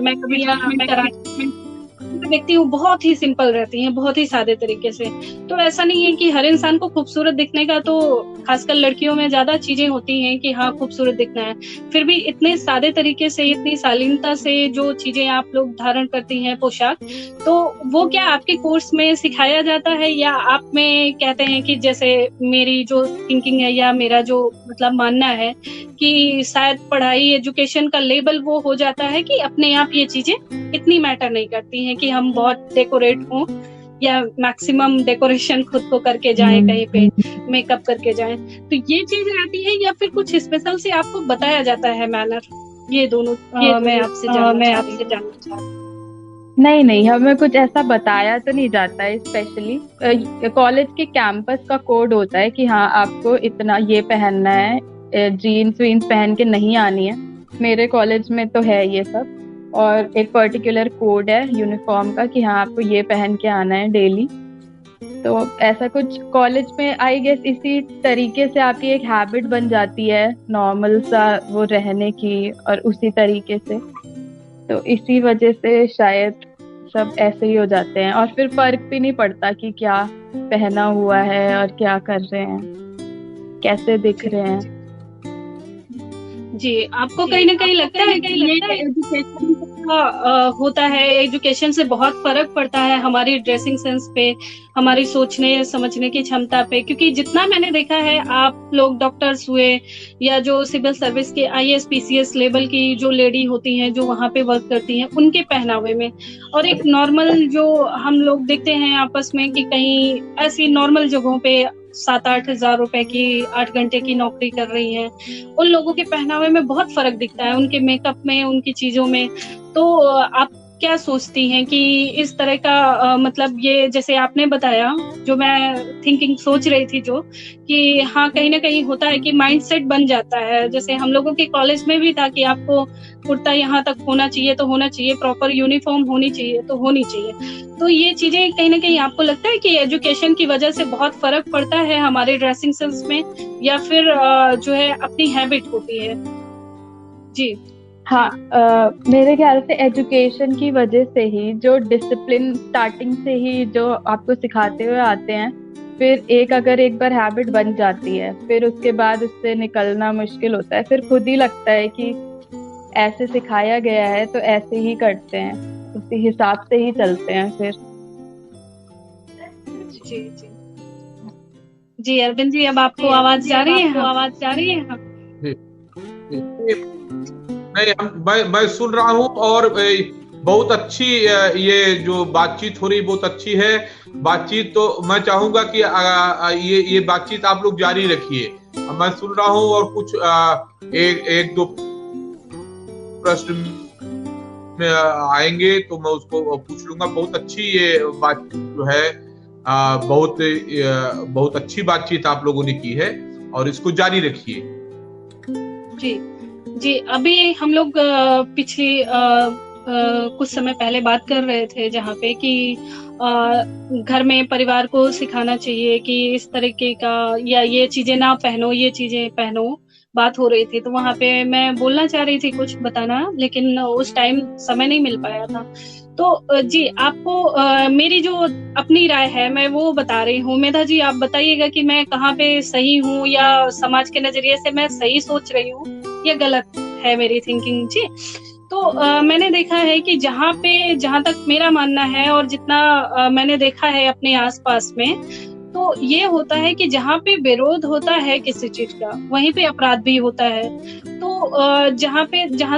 मैं कभी देखती हूँ बहुत ही सिंपल रहती हैं, बहुत ही सादे तरीके से। तो ऐसा नहीं है कि हर इंसान को खूबसूरत दिखने का, तो खासकर लड़कियों में ज्यादा चीजें होती हैं कि हाँ खूबसूरत दिखना है, फिर भी इतने सादे तरीके से, इतनी शालीनता से जो चीजें आप लोग धारण करती हैं पोशाक, तो वो क्या आपके कोर्स में सिखाया जाता है, या आप में कहते हैं कि जैसे मेरी जो थिंकिंग है या मेरा जो मतलब मानना है कि शायद पढ़ाई एजुकेशन का लेवल वो हो जाता है कि अपने आप ये चीजें इतनी मैटर नहीं करती हैं कि हम बहुत डेकोरेट हों या मैक्सिमम डेकोरेशन खुद को करके जाएं, कहीं पे मेकअप करके जाएं, तो ये चीज रहती है या फिर कुछ स्पेशल से आपको बताया जाता है मैनर? ये दोनों मैं आपसे जानना चाहती हूँ। नहीं, हमें कुछ ऐसा बताया तो नहीं जाता है। स्पेशली कॉलेज के कैंपस का कोड होता है कि हाँ आपको इतना ये पहनना है, जीन्स वीन्स पहन के नहीं आनी है। मेरे कॉलेज में तो है ये सब, और एक पर्टिकुलर कोड है यूनिफॉर्म का कि हाँ आपको ये पहन के आना है डेली। तो ऐसा कुछ कॉलेज में आई गेस इसी तरीके से आपकी एक हैबिट बन जाती है नॉर्मल सा वो रहने की, और उसी तरीके से, तो इसी वजह से शायद सब ऐसे ही हो जाते हैं, और फिर फर्क भी नहीं पड़ता कि क्या पहना हुआ है और क्या कर रहे हैं, कैसे दिख रहे हैं। जी, आपको कहीं ना कहीं लगता है कि ये एजुकेशन का होता है, एजुकेशन से बहुत फर्क पड़ता है हमारी ड्रेसिंग सेंस पे, हमारी सोचने समझने की क्षमता पे? क्योंकि जितना मैंने देखा है, आप लोग डॉक्टर्स हुए या जो सिविल सर्विस के IAS PCS लेवल की जो लेडी होती हैं जो वहाँ पे वर्क करती हैं, उनके पहनावे में, और एक नॉर्मल जो हम लोग देखते हैं आपस में कि कहीं ऐसी नॉर्मल जगहों पे 7-8 हजार रुपए की 8 घंटे की नौकरी कर रही हैं, उन लोगों के पहनावे में बहुत फर्क दिखता है, उनके मेकअप में, उनकी चीजों में। तो आप क्या सोचती हैं कि इस तरह का मतलब ये जैसे आपने बताया, जो मैं थिंकिंग सोच रही थी जो कि हाँ कहीं ना कहीं होता है कि माइंडसेट बन जाता है। जैसे हम लोगों के कॉलेज में भी था कि आपको कुर्ता यहाँ तक होना चाहिए तो होना चाहिए, प्रॉपर यूनिफॉर्म होनी चाहिए तो होनी चाहिए। तो ये चीजें कहीं ना कहीं आपको लगता है कि एजुकेशन की वजह से बहुत फर्क पड़ता है हमारे ड्रेसिंग सेंस में, या फिर जो है अपनी हैबिट होती है? जी हाँ, मेरे ख्याल से एजुकेशन की वजह से ही, जो डिसिप्लिन स्टार्टिंग से ही जो आपको सिखाते हुए आते हैं, फिर अगर एक बार हैबिट बन जाती है, फिर उसके बाद उससे निकलना मुश्किल होता है। फिर खुद ही लगता है कि ऐसे सिखाया गया है तो ऐसे ही करते हैं, उसी हिसाब से ही चलते हैं फिर। जी अरविंद जी, अब आपको आवाज जा रही है? आवाज जा रही है? नहीं, मैं सुन रहा हूँ, और बहुत अच्छी ये जो बातचीत हो रही बहुत अच्छी है बातचीत। तो मैं चाहूंगा कि ये बातचीत आप लोग जारी रखिए। मैं सुन रहा हूँ, और कुछ एक दो प्रश्न में आएंगे तो मैं उसको पूछ लूंगा। बहुत अच्छी ये बात जो है, बहुत अच्छी बातचीत आप लोगों ने की है, और इसको जारी रखिए। जी, अभी हम लोग पिछली कुछ समय पहले बात कर रहे थे जहाँ पे कि घर में परिवार को सिखाना चाहिए कि इस तरीके का, या ये चीजें ना पहनो, ये चीजें पहनो, बात हो रही थी। तो वहाँ पे मैं बोलना चाह रही थी कुछ बताना, लेकिन उस टाइम समय नहीं मिल पाया था। तो जी, आपको मेरी जो अपनी राय है मैं वो बता रही हूँ। मेधा जी, आप बताइएगा कि मैं कहाँ पे सही हूँ, या समाज के नजरिए से मैं सही सोच रही हूँ या गलत है मेरी थिंकिंग। जी, तो मैंने देखा है कि जहाँ तक मेरा मानना है, और जितना मैंने देखा है अपने आसपास में, तो ये होता है कि जहाँ पे विरोध होता है किसी चीज का, वहीं पे अपराध भी होता है। तो जहाँ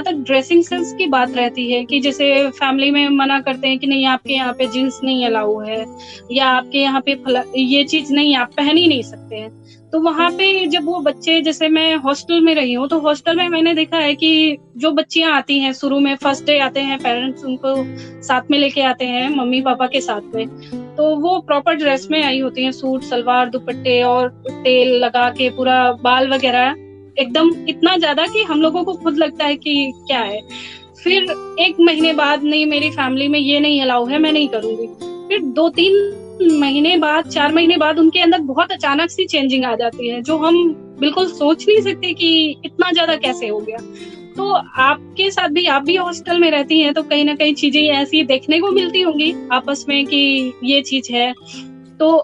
तक ड्रेसिंग सेंस की बात रहती है कि जैसे फैमिली में मना करते हैं कि नहीं आपके यहाँ पे जींस नहीं अलाउ है, या आपके यहाँ पे ये चीज नहीं, आप पहन ही नहीं सकते हैं। तो वहाँ पे जब वो बच्चे, जैसे मैं हॉस्टल में रही हूँ, तो हॉस्टल में मैंने देखा है कि जो बच्चियां आती हैं, शुरू में फर्स्ट डे आते हैं, पेरेंट्स उनको साथ में लेके आते हैं, मम्मी पापा के साथ में, तो वो प्रॉपर ड्रेस में आई होती हैं, सूट सलवार दुपट्टे, और तेल लगा के पूरा बाल वगैरह एकदम इतना ज्यादा कि हम लोगों को खुद लगता है कि क्या है। फिर 1 महीने बाद, नहीं मेरी फैमिली में ये नहीं अलाउ है, मैं नहीं करूंगी। फिर 2-3 महीने बाद, 4 महीने बाद उनके अंदर बहुत अचानक सी चेंजिंग आ जाती है, जो हम बिल्कुल सोच नहीं सकते कि इतना ज्यादा कैसे हो गया। तो आपके साथ भी, आप भी हॉस्टल में रहती हैं, तो कहीं ना कहीं चीजें ऐसी देखने को मिलती होंगी आपस में कि ये चीज है। तो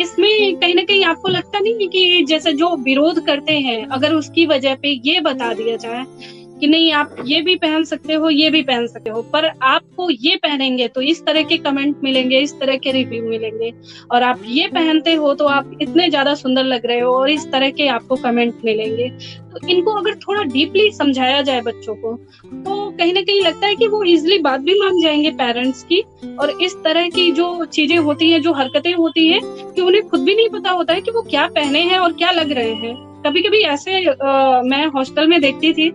इसमें कहीं ना कहीं आपको लगता नहीं है कि जैसे जो विरोध करते हैं, अगर उसकी वजह पे ये बता दिया जाए कि नहीं आप ये भी पहन सकते हो, ये भी पहन सकते हो, पर आपको ये पहनेंगे तो इस तरह के कमेंट मिलेंगे, इस तरह के रिव्यू मिलेंगे, और आप ये पहनते हो तो आप इतने ज्यादा सुंदर लग रहे हो, और इस तरह के आपको कमेंट मिलेंगे। तो इनको अगर थोड़ा डीपली समझाया जाए बच्चों को, तो कहीं ना कहीं लगता है कि वो इजिली बात भी मान जाएंगे पेरेंट्स की। और इस तरह की जो चीजें होती हैं, जो हरकतें होती हैं, कि उन्हें खुद भी नहीं पता होता है कि वो क्या पहने हैं और क्या लग रहे हैं। कभी कभी ऐसे मैं हॉस्टल में देखती थी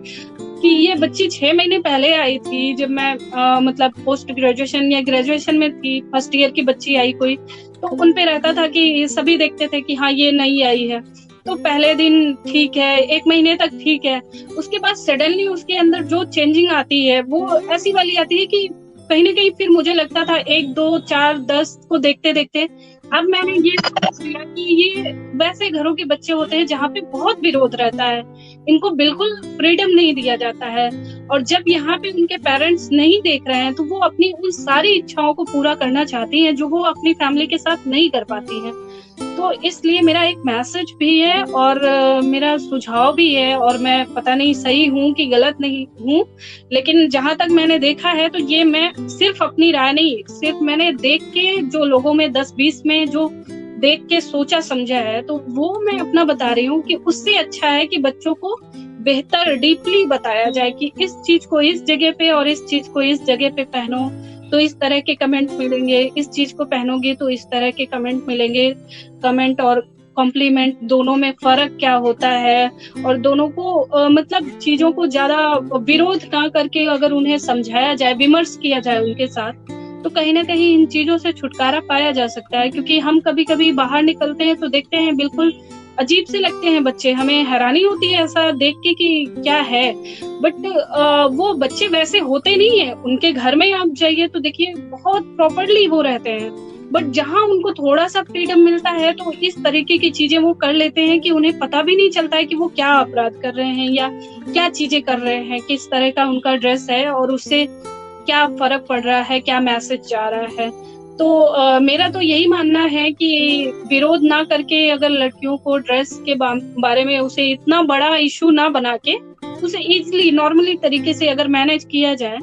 कि ये बच्ची 6 महीने पहले आई थी, जब मैं मतलब पोस्ट ग्रेजुएशन या ग्रेजुएशन में थी, फर्स्ट ईयर की बच्ची आई कोई, तो उन पे रहता था कि सभी देखते थे कि हाँ ये नई आई है। तो पहले दिन ठीक है, 1 महीने तक ठीक है, उसके बाद सडनली उसके अंदर जो चेंजिंग आती है वो ऐसी वाली आती है कि कहीं ना कहीं फिर मुझे लगता था 1, 2, 4, 10 को देखते देखते अब मैंने ये समझ लिया कि ये वैसे घरों के बच्चे होते हैं जहाँ पे बहुत विरोध रहता है, इनको बिल्कुल फ्रीडम नहीं दिया जाता है। और जब यहाँ पे उनके पेरेंट्स नहीं देख रहे हैं तो वो अपनी उन सारी इच्छाओं को पूरा करना चाहती हैं जो वो अपनी फैमिली के साथ नहीं कर पाती हैं। तो इसलिए मेरा एक मैसेज भी है और मेरा सुझाव भी है, और मैं पता नहीं सही हूँ कि गलत नहीं हूँ, लेकिन जहां तक मैंने देखा है तो ये मैं सिर्फ अपनी राय नहीं, सिर्फ मैंने देख के जो लोगों में 10-20 में जो देख के सोचा समझा है, तो वो मैं अपना बता रही हूँ कि उससे अच्छा है कि बच्चों को बेहतर डीपली बताया जाए कि इस चीज को इस जगह पे और इस चीज को इस जगह पे पहनो तो इस तरह के कमेंट मिलेंगे, इस चीज को पहनोगे तो इस तरह के कमेंट मिलेंगे। कमेंट और कॉम्प्लीमेंट दोनों में फर्क क्या होता है, और दोनों को मतलब चीजों को ज्यादा विरोध ना करके अगर उन्हें समझाया जाए, विमर्श किया जाए उनके साथ, तो कहीं ना कहीं इन चीजों से छुटकारा पाया जा सकता है। क्योंकि हम कभी कभी बाहर निकलते हैं तो देखते हैं बिल्कुल अजीब से लगते हैं बच्चे, हमें हैरानी होती है ऐसा देख के कि क्या है, बट वो बच्चे वैसे होते नहीं है। उनके घर में आप जाइए तो देखिए बहुत प्रॉपरली वो रहते हैं, बट जहाँ उनको थोड़ा सा फ्रीडम मिलता है तो इस तरीके की चीजें वो कर लेते हैं कि उन्हें पता भी नहीं चलता है कि वो क्या अपराध कर रहे हैं या क्या चीजें कर रहे हैं, किस तरह का उनका ड्रेस है और उससे क्या फर्क पड़ रहा है, क्या मैसेज जा रहा है। तो मेरा तो यही मानना है कि विरोध ना करके अगर लड़कियों को ड्रेस के बारे में उसे इतना बड़ा इशू ना बना के उसे इजीली नॉर्मली तरीके से अगर मैनेज किया जाए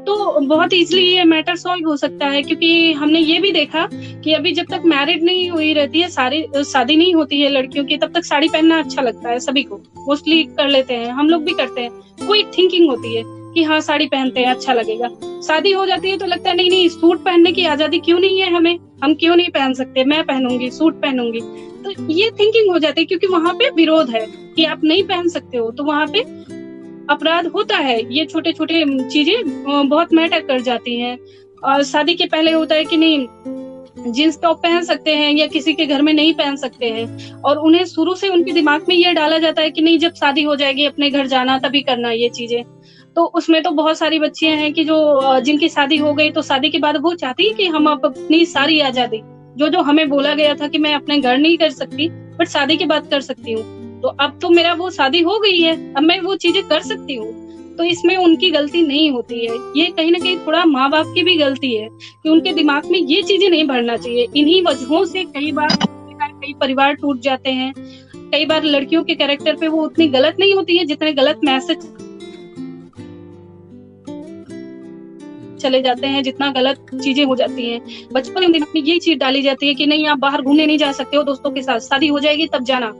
तो बहुत इजीली ये मैटर सॉल्व हो सकता है। क्योंकि हमने ये भी देखा कि अभी जब तक मैरिड नहीं हुई रहती है, शादी नहीं होती है लड़कियों की, तब तक साड़ी पहनना अच्छा लगता है सभी को, मोस्टली कर लेते हैं, हम लोग भी करते हैं। वो एक थिंकिंग होती है कि हाँ साड़ी पहनते हैं अच्छा लगेगा। शादी हो जाती है तो लगता है नहीं नहीं, सूट पहनने की आजादी क्यों नहीं है हमें, हम क्यों नहीं पहन सकते, मैं पहनूंगी, सूट पहनूंगी। तो ये थिंकिंग हो जाती है क्योंकि वहां पे विरोध है कि आप नहीं पहन सकते हो, तो वहां पे अपराध होता है। ये छोटे छोटे चीजें बहुत मैटर कर जाती हैं। और शादी के पहले होता है कि नहीं जींस टॉप पहन सकते हैं या किसी के घर में नहीं पहन सकते हैं, और उन्हें शुरू से उनके दिमाग में ये डाला जाता है कि नहीं जब शादी हो जाएगी अपने घर जाना तभी करना ये चीजें। तो उसमें तो बहुत सारी बच्चियां हैं कि जो जिनकी शादी हो गई तो शादी के बाद वो चाहती है कि हम अपनी सारी आजादी जो हमें बोला गया था कि मैं अपने घर नहीं कर सकती बट शादी के बाद कर सकती हूँ, तो अब तो मेरा वो शादी हो गई है, अब मैं वो चीजें कर सकती हूँ। तो इसमें उनकी गलती नहीं होती है, ये कहीं ना कहीं थोड़ा माँ बाप की भी गलती है कि उनके दिमाग में ये चीजें नहीं भरना चाहिए। इन्हीं वजहों से कई बार कई परिवार टूट जाते हैं। कई बार लड़कियों के कैरेक्टर पे वो उतनी गलत नहीं होती है जितने गलत मैसेज चले जाते हैं, जितना गलत चीजें हो जाती हैं। बचपन में दिमाग में ये चीज डाली जाती है कि नहीं आप बाहर घूमने नहीं जा सकते हो दोस्तों के साथ, शादी हो जाएगी तब जाना,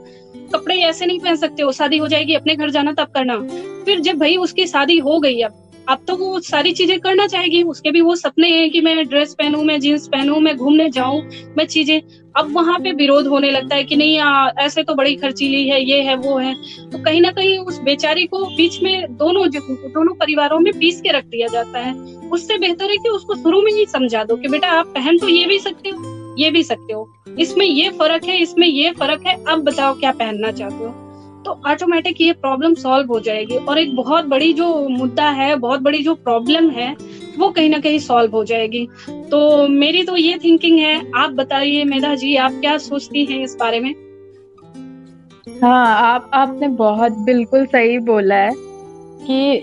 कपड़े ऐसे नहीं पहन सकते हो, शादी हो जाएगी अपने घर जाना तब करना। फिर जब भाई उसकी शादी हो गई अब तो वो सारी चीजें करना चाहेगी, उसके भी वो सपने हैं कि मैं ड्रेस पहनूं, मैं जींस पहनूं, मैं घूमने जाऊं, मैं चीजें। अब वहां पे विरोध होने लगता है कि नहीं ऐसे तो बड़ी खर्चीली है, ये है वो है। तो कहीं ना कहीं उस बेचारी को बीच में दोनों परिवारों में पीस के रख दिया जाता है। उससे बेहतर है कि उसको शुरू में ही समझा दो कि बेटा आप पहन तो ये भी सकते हो, ये भी सकते हो, इसमें ये फर्क है, इसमें ये फर्क है, अब बताओ क्या पहनना चाहते हो। तो ऑटोमेटिक ये प्रॉब्लम सॉल्व हो जाएगी और एक बहुत बड़ी जो मुद्दा है, बहुत बड़ी जो प्रॉब्लम है वो कहीं ना कहीं सॉल्व हो जाएगी। तो मेरी तो ये थिंकिंग है। आप बताइए मेधा जी, आप क्या सोचती हैं इस बारे में? हाँ, आपने बहुत बिल्कुल सही बोला है। कि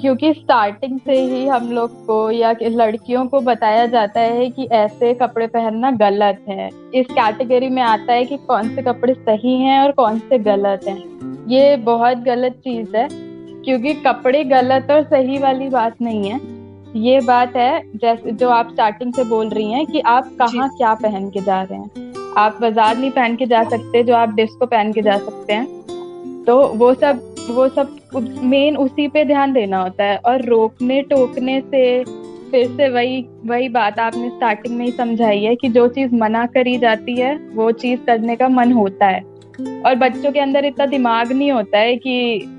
क्योंकि स्टार्टिंग से ही हम लोग को या लड़कियों को बताया जाता है कि ऐसे कपड़े पहनना गलत है। इस कैटेगरी में आता है कि कौन से कपड़े सही हैं और कौन से गलत हैं। ये बहुत गलत चीज है, क्योंकि कपड़े गलत और सही वाली बात नहीं है। ये बात है जैसे जो आप स्टार्टिंग से बोल रही हैं कि आप कहाँ क्या पहन के जा रहे हैं। आप बाजार नहीं पहन के जा सकते जो आप डिस्को पहन के जा सकते हैं। तो वो सब मेन उसी पे ध्यान देना होता है। और रोकने टोकने से फिर से वही बात आपने स्टार्टिंग में ही समझाई है कि जो चीज मना करी जाती है वो चीज करने का मन होता है। और बच्चों के अंदर इतना दिमाग नहीं होता है कि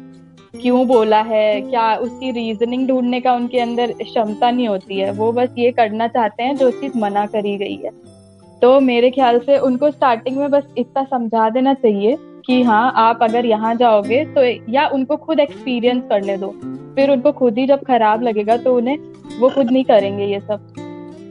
क्यों बोला है, क्या उसकी रीजनिंग ढूंढने का उनके अंदर क्षमता नहीं होती है। वो बस ये करना चाहते हैं जो चीज मना करी गई है। तो मेरे ख्याल से उनको स्टार्टिंग में बस इतना समझा देना चाहिए कि हाँ आप अगर यहाँ जाओगे तो, या उनको खुद एक्सपीरियंस करने दो। फिर उनको खुद ही जब खराब लगेगा तो उन्हें वो खुद नहीं करेंगे ये सब।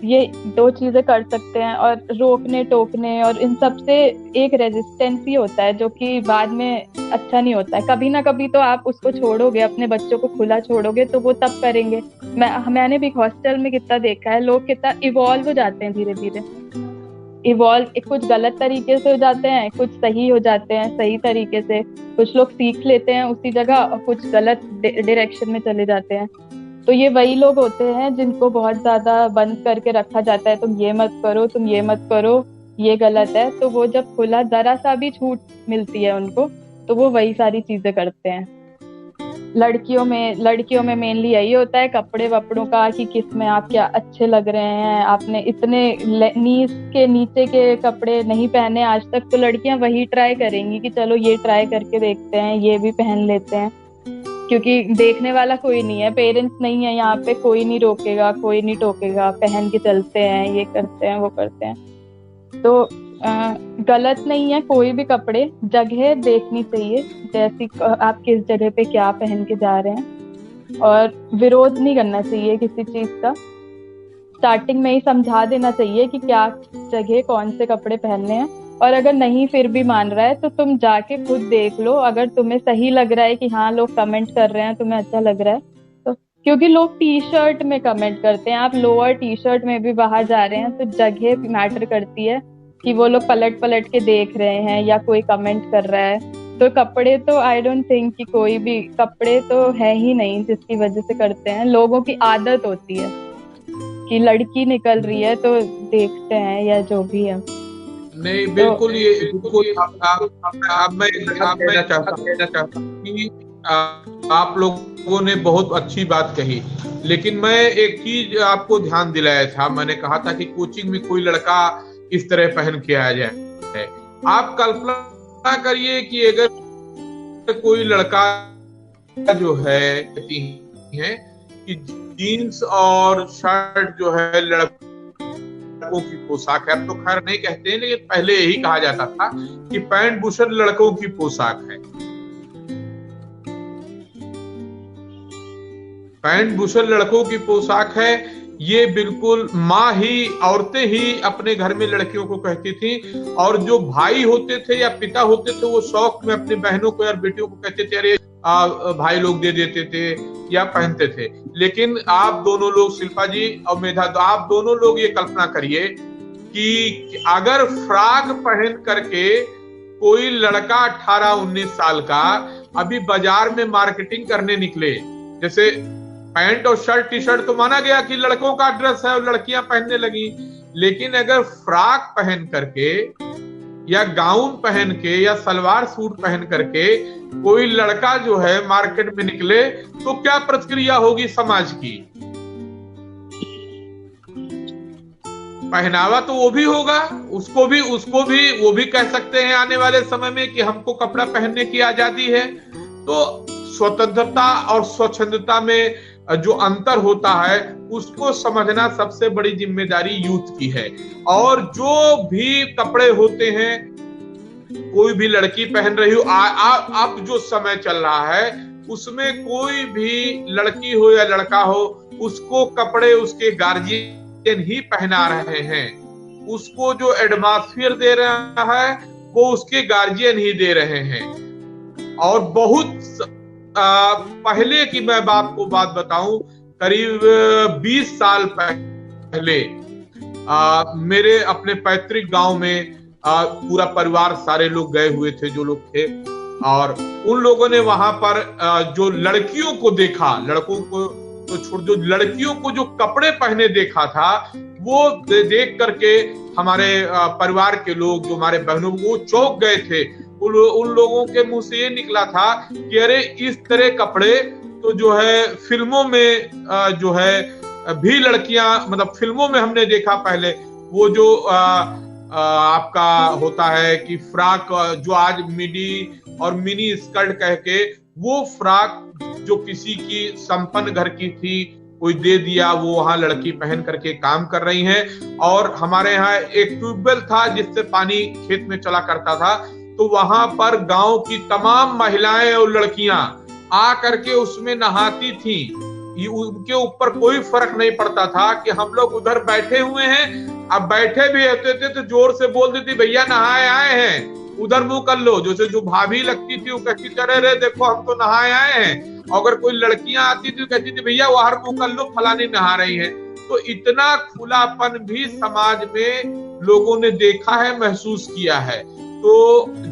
ये 2 चीजें कर सकते हैं। और रोकने टोकने और इन सब से एक रेजिस्टेंस ही होता है जो कि बाद में अच्छा नहीं होता है। कभी ना कभी तो आप उसको छोड़ोगे, अपने बच्चों को खुला छोड़ोगे तो वो तब करेंगे। मैंने भी हॉस्टल में कितना देखा है, लोग कितना इवॉल्व हो जाते हैं धीरे धीरे। कुछ गलत तरीके से हो जाते हैं, कुछ सही हो जाते हैं सही तरीके से। कुछ लोग सीख लेते हैं उसी जगह और कुछ गलत डायरेक्शन में चले जाते हैं। तो ये वही लोग होते हैं जिनको बहुत ज्यादा बंद करके रखा जाता है, तुम ये मत करो, तुम ये मत करो, ये गलत है। तो वो जब खुला जरा सा भी छूट मिलती है उनको तो वो वही सारी चीजें करते हैं। लड़कियों में मेनली यही होता है कपड़े वपड़ों का कि किस में आप क्या अच्छे लग रहे हैं। आपने इतने नीज के नीचे के कपड़े नहीं पहने आज तक, तो लड़कियां वही ट्राई करेंगी कि चलो ये ट्राई करके देखते हैं, ये भी पहन लेते हैं। क्योंकि देखने वाला कोई नहीं है, पेरेंट्स नहीं है यहाँ पे, कोई नहीं रोकेगा, कोई नहीं टोकेगा, पहन के चलते हैं, ये करते हैं, वो करते हैं। तो गलत नहीं है कोई भी कपड़े, जगह देखनी चाहिए जैसी आप किस जगह पे क्या पहन के जा रहे हैं। और विरोध नहीं करना चाहिए किसी चीज का। स्टार्टिंग में ही समझा देना चाहिए कि क्या जगह कौन से कपड़े पहनने हैं। और अगर नहीं फिर भी मान रहा है तो तुम जाके खुद देख लो। अगर तुम्हें सही लग रहा है कि हाँ लोग कमेंट कर रहे हैं, तुम्हें अच्छा लग रहा है तो, क्योंकि लोग टी शर्ट में कमेंट करते हैं, आप लोअर टी शर्ट में भी बाहर जा रहे हैं तो जगह मैटर करती है कि वो लोग पलट पलट के देख रहे हैं या कोई कमेंट कर रहा है। तो कपड़े तो आई डोंट थिंक कि कोई भी कपड़े तो है ही नहीं जिसकी वजह से करते हैं। लोगों की आदत होती है कि लड़की निकल रही है तो देखते हैं या जो भी है। नहीं बिल्कुल, ये बिल्कुल मैं कहना चाहता हूँ कि आप लोगों ने बहुत अच्छी बात कही, लेकिन मैं एक चीज आपको ध्यान दिलाया था। मैंने कहा था कि कोचिंग में कोई लड़का इस तरह पहन के आ जाए। आप कल्पना करिए कि अगर कोई लड़का जो है कि जीन्स और शर्ट जो है लड़कों की पोशाक है। अब तो खैर नहीं कहते हैं, लेकिन पहले यही कहा जाता था कि पैंट बुशर्ट लड़कों की पोशाक है। पैंट बुशर्ट लड़कों की पोशाक है, ये बिल्कुल माँ ही, औरतें ही अपने घर में लड़कियों को कहती थी। और जो भाई होते थे या पिता होते थे वो शौक में अपनी बहनों को या बेटियों को कहते थे अरे भाई लोग दे देते थे या पहनते थे। लेकिन आप दोनों लोग, शिल्पा जी और मेधा, आप दोनों लोग ये कल्पना करिए कि अगर फ्रॉक पहन करके कोई लड़का 18-19 साल का अभी बाजार में मार्केटिंग करने निकले, जैसे पैंट और शर्ट टी शर्ट तो माना गया कि लड़कों का ड्रेस है और लड़कियां पहनने लगी, लेकिन अगर फ्रॉक पहन करके या गाउन पहन के या सलवार सूट पहन करके कोई लड़का जो है मार्केट में निकले तो क्या प्रतिक्रिया होगी समाज की? पहनावा तो वो भी होगा, उसको भी वो भी कह सकते हैं आने वाले समय में कि हमको कपड़ा पहनने की आजादी है। तो स्वतंत्रता और स्वच्छंदता में जो अंतर होता है उसको समझना सबसे बड़ी जिम्मेदारी यूथ की है। और जो भी कपड़े होते हैं कोई भी लड़की पहन रही हो, अब जो समय चल रहा है उसमें कोई भी लड़की हो या लड़का हो, उसको कपड़े उसके गार्जियन ही पहना रहे हैं। उसको जो एटमॉस्फेयर दे रहा है वो उसके गार्जियन ही दे रहे हैं। और बहुत पहले की मैं आपको बात बताऊं, करीब 20 साल पहले मेरे अपने पैतृक गांव में पूरा परिवार, सारे लोग गए हुए थे जो लोग थे, और उन लोगों ने वहां पर जो लड़कियों को देखा, लड़कों को तो छोड़, जो लड़कियों को जो कपड़े पहने देखा था, वो देख करके हमारे परिवार के लोग, जो हमारे बहनों, वो चौंक गए थे। उन लोगों के मुंह से ये निकला था कि अरे इस तरह कपड़े तो जो है फिल्मों में जो है भी लड़कियां, मतलब फिल्मों में हमने देखा पहले, वो जो आपका होता है कि फ्रॉक, जो आज मिडी और मिनी स्कर्ट कह के, वो फ्रॉक जो किसी की संपन्न घर की थी, कोई दे दिया, वो वहां लड़की पहन करके काम कर रही हैं। और हमारे यहाँ एक ट्यूबवेल था जिससे पानी खेत में चला करता था, तो वहां पर गांव की तमाम महिलाएं और लड़कियां आ करके उसमें नहाती थी। उनके ऊपर कोई फर्क नहीं पड़ता था कि हम लोग उधर बैठे हुए हैं, अब बैठे भी होते थे तो जोर से बोल देती, भैया नहाए आए हैं, उधर मुंह कर लो। जैसे जो भाभी लगती थी वो कहती थी, अरे देखो हम तो नहाए आए हैं। अगर कोई लड़कियां आती थी कहती थी, भैया बाहर मुंह कर लो, फलानी नहा रही है। तो इतना खुलापन भी समाज में लोगों ने देखा है, महसूस किया है। तो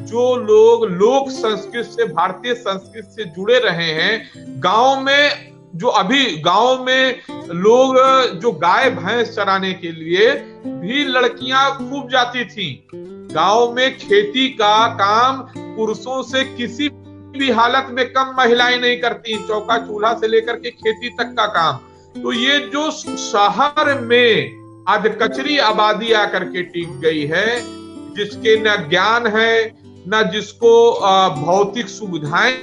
जो लोग लोक संस्कृति से, भारतीय संस्कृति से जुड़े रहे हैं, गांव में जो अभी गांव में लोग जो गाय भैंस चराने के लिए भी लड़कियां खूब जाती थी। गांव में खेती का काम पुरुषों से किसी भी हालत में कम महिलाएं नहीं करती, चौका चूल्हा से लेकर के खेती तक का काम। तो ये जो शहर में आज कचरी आबादी आकर के टिक गई है, जिसके न ज्ञान है, न जिसको भौतिक सुविधाएं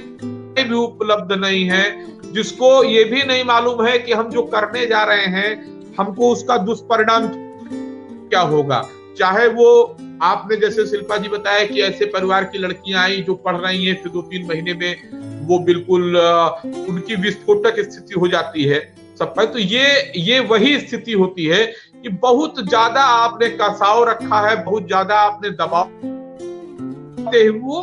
भी उपलब्ध नहीं है, जिसको ये भी नहीं मालूम है कि हम जो करने जा रहे हैं हमको उसका दुष्परिणाम क्या होगा। चाहे वो आपने जैसे शिल्पा जी बताया कि ऐसे परिवार की लड़कियां आई जो पढ़ रही हैं, फिर 2-3 महीने में वो बिल्कुल उनकी विस्फोटक स्थिति हो जाती है सब पर। तो ये वही स्थिति होती है कि बहुत ज्यादा आपने कसाव रखा है, बहुत ज्यादा आपने दबाव, वो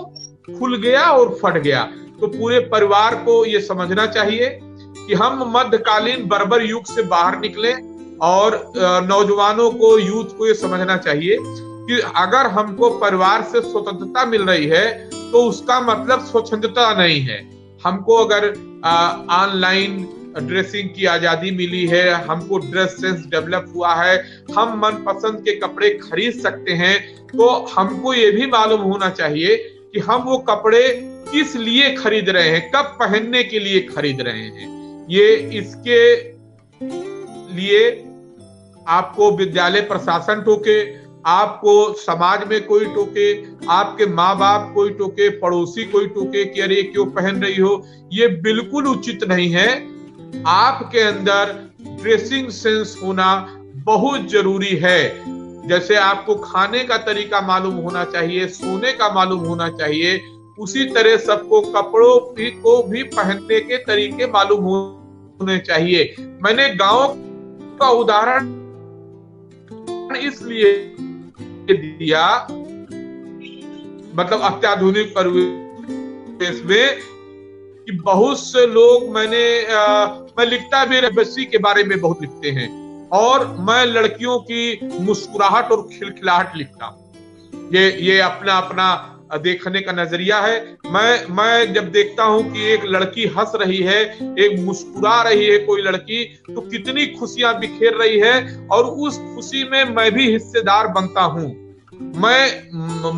खुल गया और फट गया। तो पूरे परिवार को ये समझना चाहिए कि हम मध्यकालीन बर्बर युग से बाहर निकले, और नौजवानों को, यूथ को ये समझना चाहिए कि अगर हमको परिवार से स्वतंत्रता मिल रही है तो उसका मतलब स्वच्छंदता नहीं है। हमको अगर ऑनलाइन ड्रेसिंग की आजादी मिली है, हमको ड्रेस सेंस डेवलप हुआ है, हम मनपसंद के कपड़े खरीद सकते हैं, तो हमको ये भी मालूम होना चाहिए कि हम वो कपड़े किस लिए खरीद रहे हैं, कब पहनने के लिए खरीद रहे हैं। ये इसके लिए आपको विद्यालय प्रशासन टोके, आपको समाज में कोई टोके, आपके माँ बाप कोई टोके, पड़ोसी कोई टोके कि अरे क्यों पहन रही हो, ये बिल्कुल उचित नहीं है। आपके अंदर ड्रेसिंग सेंस होना बहुत जरूरी है। जैसे आपको खाने का तरीका मालूम होना चाहिए, सोने का मालूम होना चाहिए, उसी तरह सबको कपड़ों को भी पहनने के तरीके मालूम होने चाहिए। मैंने गांव का उदाहरण इसलिए दिया, मतलब अत्याधुनिक परिवेश में, कि बहुत से लोग मैं लिखता भी बस्सी के बारे में बहुत लिखते हैं, और मैं लड़कियों की मुस्कुराहट और खिलखिलाहट लिखता हूँ। ये अपना अपना देखने का नजरिया है। मैं जब देखता हूं कि एक लड़की हंस रही है, एक मुस्कुरा रही है कोई लड़की, तो कितनी खुशियां बिखेर रही है, और उस खुशी में मैं भी हिस्सेदार बनता हूं।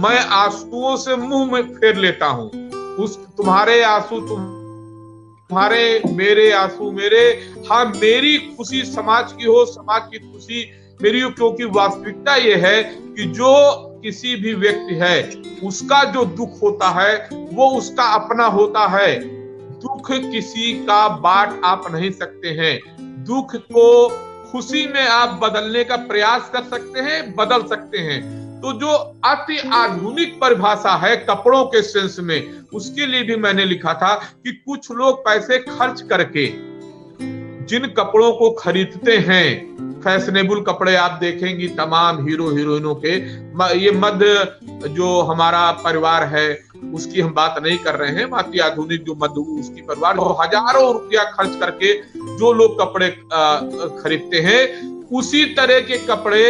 मैं आंसुओं से मुंह में फेर लेता हूं। उस तुम्हारे आंसू तुम्हारे, मेरे आंसू मेरे, हाँ मेरी खुशी समाज की हो, समाज की खुशी मेरी हो। क्योंकि वास्तविकता ये है कि जो किसी भी व्यक्ति है उसका जो दुख होता है वो उसका अपना होता है। दुख किसी का बांट आप नहीं सकते हैं। दुख को खुशी में आप बदलने का प्रयास कर सकते हैं, बदल सकते हैं। तो जो अति आधुनिक परिभाषा है कपड़ों के सेंस में, उसके लिए भी मैंने लिखा था कि कुछ लोग पैसे खर्च करके जिन कपड़ों को खरीदते हैं, फैशनेबल कपड़े आप देखेंगी तमाम हीरो हीरोइनों के, ये मध्य जो हमारा परिवार है उसकी हम बात नहीं कर रहे हैं। अति आधुनिक जो मध्य उसकी परिवार जो हजारों रुपया खर्च करके जो लोग कपड़े खरीदते हैं, उसी तरह के कपड़े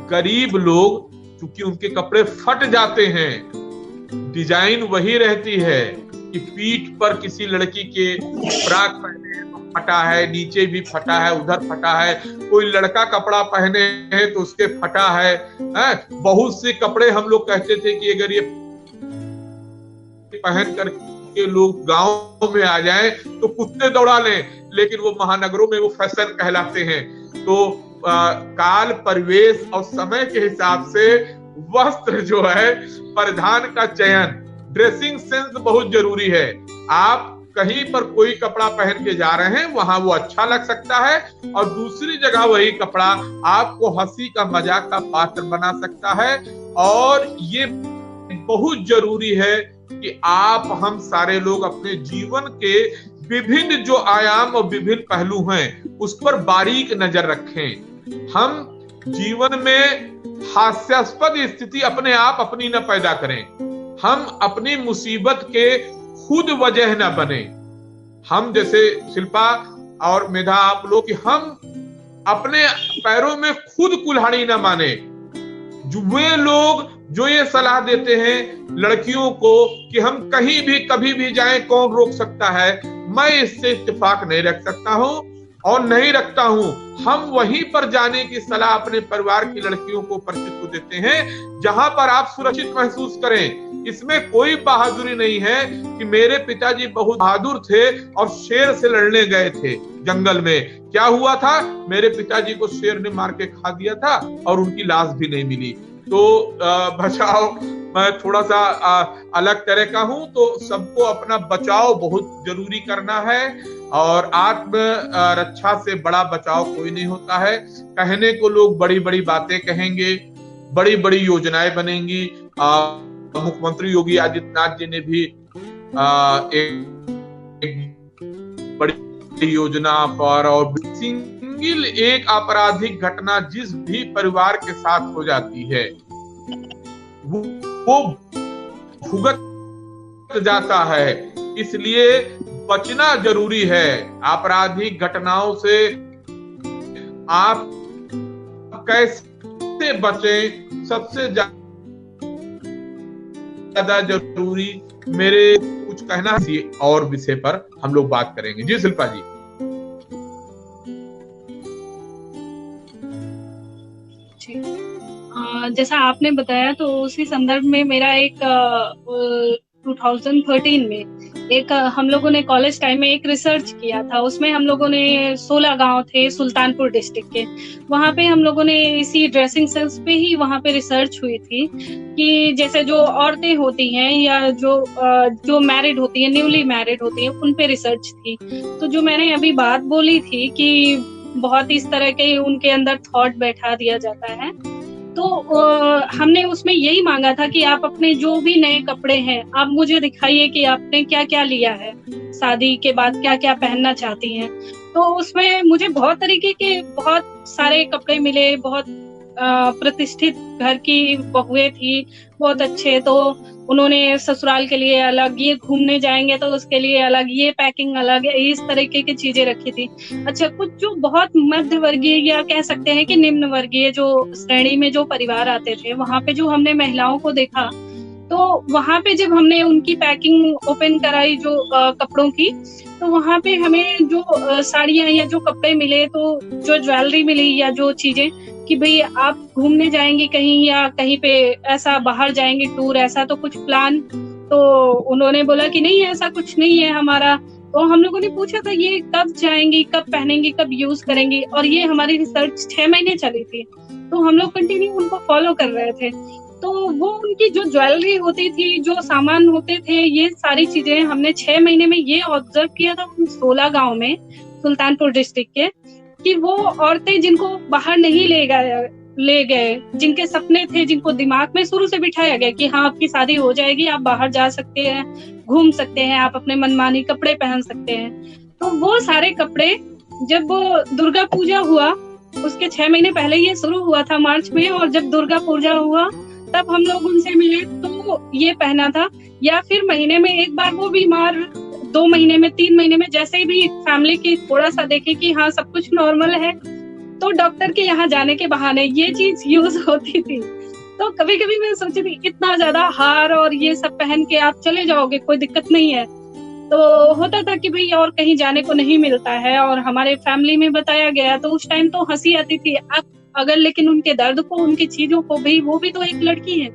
गरीब लोग, क्योंकि उनके कपड़े फट जाते हैं, डिजाइन वही रहती है कि पीठ पर किसी लड़की के फ्रॉक पहने तो फटा है, नीचे भी फटा है, उधर फटा है, कोई लड़का कपड़ा पहने हैं तो उसके फटा है। बहुत से कपड़े हम लोग कहते थे कि अगर ये पहन करके लोग गांव में आ जाएं तो कुत्ते दौड़ा लें, लेकिन वो महानगरों में वो फैशन कहलाते हैं। तो काल परिवेश और समय के हिसाब से वस्त्र जो है, परिधान का चयन, ड्रेसिंग सेंस बहुत जरूरी है। आप कहीं पर कोई कपड़ा पहन के जा रहे हैं, वहां वो अच्छा लग सकता है, और दूसरी जगह वही कपड़ा आपको हंसी का मजाक का पात्र बना सकता है। और ये बहुत जरूरी है कि हम सारे लोग अपने जीवन के विभिन्न जो आयाम और विभिन्न पहलू हैं, उस पर बारीक नजर रखें। हम जीवन में हास्यास्पद स्थिति अपने आप अपनी न पैदा करें। हम अपनी मुसीबत के खुद वजह न बने। हम जैसे शिल्पा और मेधा आप लोग, कि हम अपने पैरों में खुद कुल्हाड़ी न माने। जो वे लोग जो ये सलाह देते हैं लड़कियों को कि हम कहीं भी कभी भी जाएं, कौन रोक सकता है, मैं इससे इत्तेफाक नहीं रख सकता हूं और नहीं रखता हूं। हम वहीं पर जाने की सलाह अपने परिवार की लड़कियों को, परिचित को देते हैं जहां पर आप सुरक्षित महसूस करें। इसमें कोई बहादुरी नहीं है कि मेरे पिताजी बहुत बहादुर थे और शेर से लड़ने गए थे जंगल में। क्या हुआ था? मेरे पिताजी को शेर ने मार के खा दिया था और उनकी लाश भी नहीं मिली। तो बचाव, मैं थोड़ा सा अलग तरह का हूं, तो सबको अपना बचाव बहुत जरूरी करना है। और आत्म रक्षा से बड़ा बचाव कोई नहीं होता है। कहने को लोग बड़ी बड़ी बातें कहेंगे, बड़ी बड़ी योजनाएं बनेंगी। मुख्यमंत्री योगी आदित्यनाथ जी ने भी एक बड़ी योजना पर, और सिंगल एक आपराधिक घटना जिस भी परिवार के साथ हो जाती है वो भुगत जाता है। इसलिए बचना जरूरी है आपराधिक घटनाओं से। आप कैसे बचें, सबसे ज्यादा जरूरी मेरे कुछ कहना है, और विषय पर हम लोग बात करेंगे। जी शिल्पा जी। जैसा आपने बताया तो उसी संदर्भ में मेरा एक 2013 में एक हम लोगों ने कॉलेज टाइम में एक रिसर्च किया था। उसमें हम लोगों ने 16 गांव थे सुल्तानपुर डिस्ट्रिक्ट के, वहां पे हम लोगों ने इसी ड्रेसिंग सेंस पे ही वहां पे रिसर्च हुई थी कि जैसे जो औरतें होती हैं या जो मैरिड होती हैं, न्यूली मैरिड होती हैं, उन पे रिसर्च थी। तो जो मैंने अभी बात बोली थी कि बहुत इस तरह के उनके अंदर थॉट बैठा दिया जाता है, तो हमने उसमें यही मांगा था कि आप अपने जो भी नए कपड़े हैं आप मुझे दिखाइए कि आपने क्या क्या लिया है, शादी के बाद क्या क्या पहनना चाहती हैं। तो उसमें मुझे बहुत तरीके के बहुत सारे कपड़े मिले। बहुत प्रतिष्ठित घर की बहुएं थी, बहुत अच्छे। तो उन्होंने ससुराल के लिए अलग, ये घूमने जाएंगे तो उसके लिए अलग, ये पैकिंग अलग, इस तरीके की चीजें रखी थी। अच्छा, कुछ जो बहुत मध्य वर्गीय या कह सकते हैं कि निम्न वर्गीय जो श्रेणी में जो परिवार आते थे, वहां पे जो हमने महिलाओं को देखा, तो वहां पे जब हमने उनकी पैकिंग ओपन कराई जो कपड़ों की, तो वहां पे हमें जो साड़ियां या जो कपड़े मिले, तो जो ज्वेलरी मिली या जो चीजें कि भाई आप घूमने जाएंगे कहीं या कहीं पे ऐसा बाहर जाएंगे टूर, ऐसा तो कुछ प्लान। तो उन्होंने बोला कि नहीं, ऐसा कुछ नहीं है हमारा। तो हम लोगों ने पूछा था ये कब जाएंगी, कब पहनेंगी, कब यूज करेंगी, और ये हमारी रिसर्च 6 महीने चली थी। तो हम लोग कंटिन्यू उनको फॉलो कर रहे थे। तो वो उनकी जो ज्वेलरी होती थी, जो सामान होते थे, ये सारी चीजें हमने 6 महीने में ये ऑब्जर्व किया था 16 गांव में सुल्तानपुर डिस्ट्रिक्ट के, कि वो औरतें जिनको बाहर नहीं ले गए, जिनके सपने थे, जिनको दिमाग में शुरू से बिठाया गया कि हाँ आपकी शादी हो जाएगी, आप बाहर जा सकते हैं, घूम सकते हैं, आप अपने मनमानी कपड़े पहन सकते हैं। तो वो सारे कपड़े जब दुर्गा पूजा हुआ, उसके 6 महीने पहले ये शुरू हुआ था मार्च में, और जब दुर्गा पूजा हुआ तब हम लोग उनसे मिले तो ये पहना था, या फिर महीने में एक बार वो बीमार, 2 महीने में, 3 महीने में, जैसे भी फैमिली की थोड़ा सा देखे कि हाँ सब कुछ नॉर्मल है, तो डॉक्टर के यहाँ जाने के बहाने ये चीज यूज होती थी। तो कभी कभी मैं सोची थी इतना ज्यादा हार और ये सब पहन के आप चले जाओगे, कोई दिक्कत नहीं है। तो होता था कि भाई और कहीं जाने को नहीं मिलता है, और हमारे फैमिली में बताया गया तो उस टाइम तो हंसी आती थी। अगर लेकिन उनके दर्द को, उनकी चीजों को, भाई वो भी तो एक लड़की है,